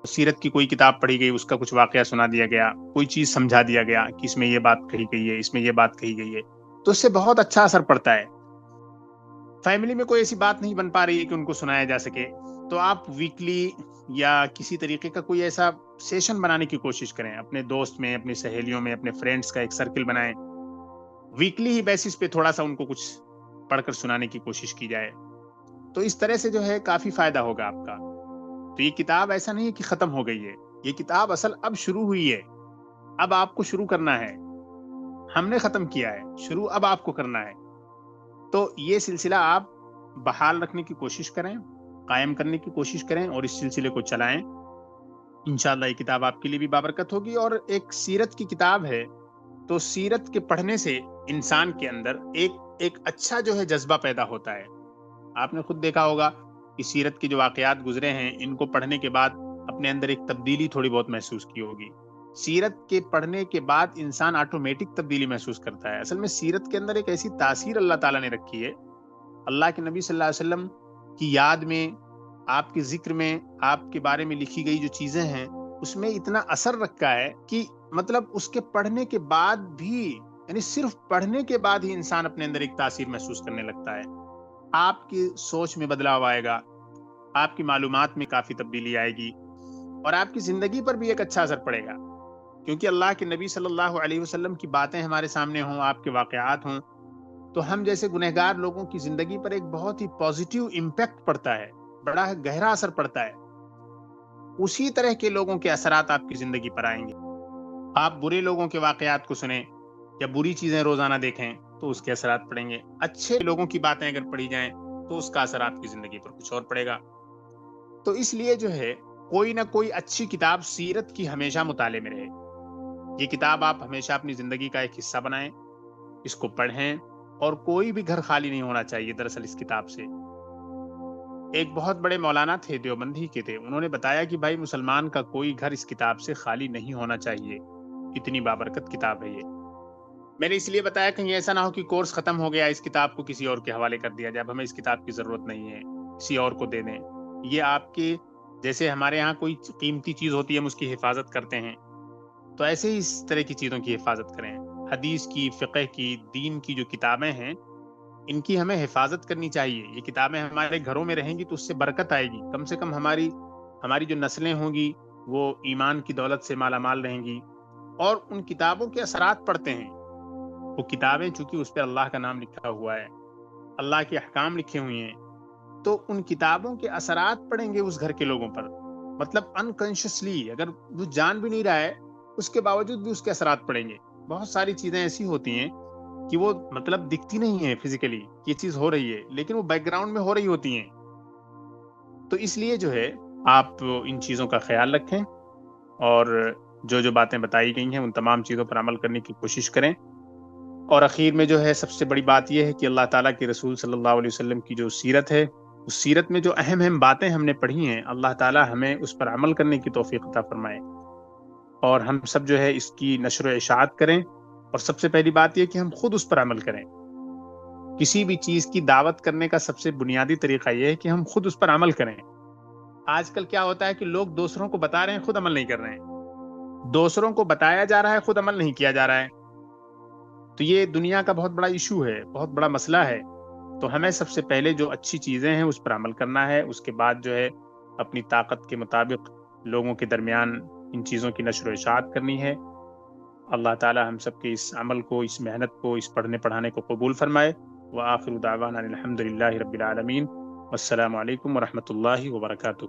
سیرت کی کوئی کتاب پڑھی گئی، اس کا کچھ واقعہ سنا دیا گیا، کوئی چیز سمجھا دیا گیا کہ اس میں یہ بات کہی گئی ہے، اس میں یہ بات کہی گئی ہے، تو اس سے بہت اچھا اثر پڑتا ہے. فیملی میں کوئی ایسی بات نہیں بن پا رہی ہے کہ ان کو سنایا جا سکے، تو آپ ویکلی یا کسی طریقے کا کوئی ایسا سیشن بنانے کی کوشش کریں. اپنے دوست میں، اپنی سہیلیوں میں، اپنے فرینڈز کا ایک سرکل بنائیں. ویکلی ہی بیسس پہ تھوڑا سا ان کو کچھ پڑھ کر سنانے کی کوشش کی جائے. تو اس طرح سے جو ہے کافی فائدہ ہوگا آپ کا. تو یہ کتاب ایسا نہیں ہے کہ ختم ہو گئی ہے. یہ کتاب اصل اب شروع ہوئی ہے. اب آپ کو شروع کرنا ہے. ہم نے ختم کیا ہے، شروع اب آپ کو کرنا ہے. تو یہ سلسلہ آپ بحال رکھنے کی کوشش کریں، قائم کرنے کی کوشش کریں، اور اس سلسلے کو چلائیں. انشاءاللہ یہ کتاب آپ کے لیے بھی بابرکت ہوگی. اور ایک سیرت کی کتاب ہے، تو سیرت کے پڑھنے سے انسان کے اندر ایک اچھا جو ہے جذبہ پیدا ہوتا ہے. آپ نے خود دیکھا ہوگا کہ سیرت کے جو واقعات گزرے ہیں، ان کو پڑھنے کے بعد اپنے اندر ایک تبدیلی تھوڑی بہت محسوس کی ہوگی. سیرت کے پڑھنے کے بعد انسان آٹومیٹک تبدیلی محسوس کرتا ہے. اصل میں سیرت کے اندر ایک ایسی تاثیر اللہ تعالیٰ نے رکھی ہے. اللہ کے نبی صلی اللہ علیہ وسلم کی یاد میں، آپ کے ذکر میں، آپ کے بارے میں لکھی گئی جو چیزیں ہیں، اس میں اتنا اثر رکھا ہے کہ مطلب اس کے پڑھنے کے بعد بھی، یعنی صرف پڑھنے کے بعد ہی انسان اپنے اندر ایک تاثیر محسوس کرنے لگتا ہے. آپ کی سوچ میں بدلاؤ آئے گا، آپ کی معلومات میں کافی تبدیلی آئے گی، اور آپ کی زندگی پر بھی ایک اچھا اثر پڑے گا. کیونکہ اللہ کے نبی صلی اللہ علیہ وسلم کی باتیں ہمارے سامنے ہوں، آپ کے واقعات ہوں، تو ہم جیسے گنہگار لوگوں کی زندگی پر ایک بہت ہی پازیٹیو امپیکٹ پڑتا ہے، بڑا گہرا اثر پڑتا ہے۔ اسی طرح کے لوگوں کے اثرات آپ کی زندگی پر آئیں گے۔ آپ برے لوگوں کے واقعات کو سنیں یا بری چیزیں روزانہ دیکھیں تو اس کے اثرات پڑیں گے۔ اچھے لوگوں کی باتیں اگر پڑھی جائیں تو اس کا اثر آپ کی زندگی پر کچھ اور پڑے گا۔ تو اس لیے جو ہے کوئی نہ کوئی اچھی کتاب سیرت کی ہمیشہ مطالعے میں رہے۔ یہ کتاب آپ ہمیشہ اپنی زندگی کا ایک حصہ بنائیں، اس کو پڑھیں، اور کوئی بھی گھر خالی نہیں ہونا چاہیے دراصل اس کتاب سے۔ ایک بہت بڑے مولانا تھے، دیوبندی کے تھے، انہوں نے بتایا کہ بھائی مسلمان کا کوئی گھر اس کتاب سے خالی نہیں ہونا چاہیے، اتنی بابرکت کتاب ہے یہ۔ میں نے اس لیے بتایا کہیں ایسا نہ ہو کہ کورس ختم ہو گیا، اس کتاب کو کسی اور کے حوالے کر دیا جائے، اب ہمیں اس کتاب کی ضرورت نہیں ہے، کسی اور کو دے دیں۔ یہ آپ کے جیسے ہمارے ہاں کوئی قیمتی چیز ہوتی ہے ہم اس کی حفاظت کرتے ہیں، تو ایسے ہی اس طرح کی چیزوں کی حفاظت کریں۔ حدیث کی، فقہ کی، دین کی جو کتابیں ہیں ان کی ہمیں حفاظت کرنی چاہیے۔ یہ کتابیں ہمارے گھروں میں رہیں گی تو اس سے برکت آئے گی، کم سے کم ہماری جو نسلیں ہوں گی وہ ایمان کی دولت سے مالا مال رہیں گی۔ اور ان کتابوں کے اثرات پڑتے ہیں، وہ کتابیں چونکہ اس پہ اللہ کا نام لکھا ہوا ہے، اللہ کے احکام لکھے ہوئے ہیں، تو ان کتابوں کے اثرات پڑیں گے اس گھر کے لوگوں پر، مطلب انکانشیسلی، اگر وہ جان بھی نہیں رہا ہے اس کے باوجود بھی اس کے اثرات پڑیں گے۔ بہت ساری چیزیں ایسی ہوتی ہیں کہ وہ مطلب دکھتی نہیں ہے فزیکلی یہ چیز ہو رہی ہے، لیکن وہ بیک گراؤنڈ میں ہو رہی ہوتی ہیں۔ تو اس لیے جو ہے آپ ان چیزوں کا خیال رکھیں، اور جو باتیں بتائی گئی ہیں ان تمام چیزوں پر عمل کرنے کی کوشش کریں۔ اور اخیر میں جو ہے سب سے بڑی بات یہ ہے کہ اللہ تعالیٰ کے رسول صلی اللہ علیہ وسلم کی جو سیرت ہے، اس سیرت میں جو اہم باتیں ہم نے پڑھی ہیں، اللہ تعالیٰ ہمیں اس پر عمل کرنے کی توفیق عطا فرمائے، اور ہم سب جو ہے اس کی نشر و اشاعت کریں۔ اور سب سے پہلی بات یہ کہ ہم خود اس پر عمل کریں۔ کسی بھی چیز کی دعوت کرنے کا سب سے بنیادی طریقہ یہ ہے کہ ہم خود اس پر عمل کریں۔ آج کل کیا ہوتا ہے کہ لوگ دوسروں کو بتا رہے ہیں، خود عمل نہیں کر رہے ہیں، دوسروں کو بتایا جا رہا ہے، خود عمل نہیں کیا جا رہا ہے۔ تو یہ دنیا کا بہت بڑا ایشو ہے، بہت بڑا مسئلہ ہے۔ تو ہمیں سب سے پہلے جو اچھی چیزیں ہیں اس پر عمل کرنا ہے، اس کے بعد جو ہے اپنی طاقت کے مطابق لوگوں کے درمیان ان چیزوں کی نشر و اشاعت کرنی ہے۔ اللہ تعالی ہم سب کے اس عمل کو، اس محنت کو، اس پڑھنے پڑھانے کو قبول فرمائے۔ وآخر دعوانا الحمد للہ رب العالمین، والسلام علیکم ورحمۃ اللہ وبرکاتہ۔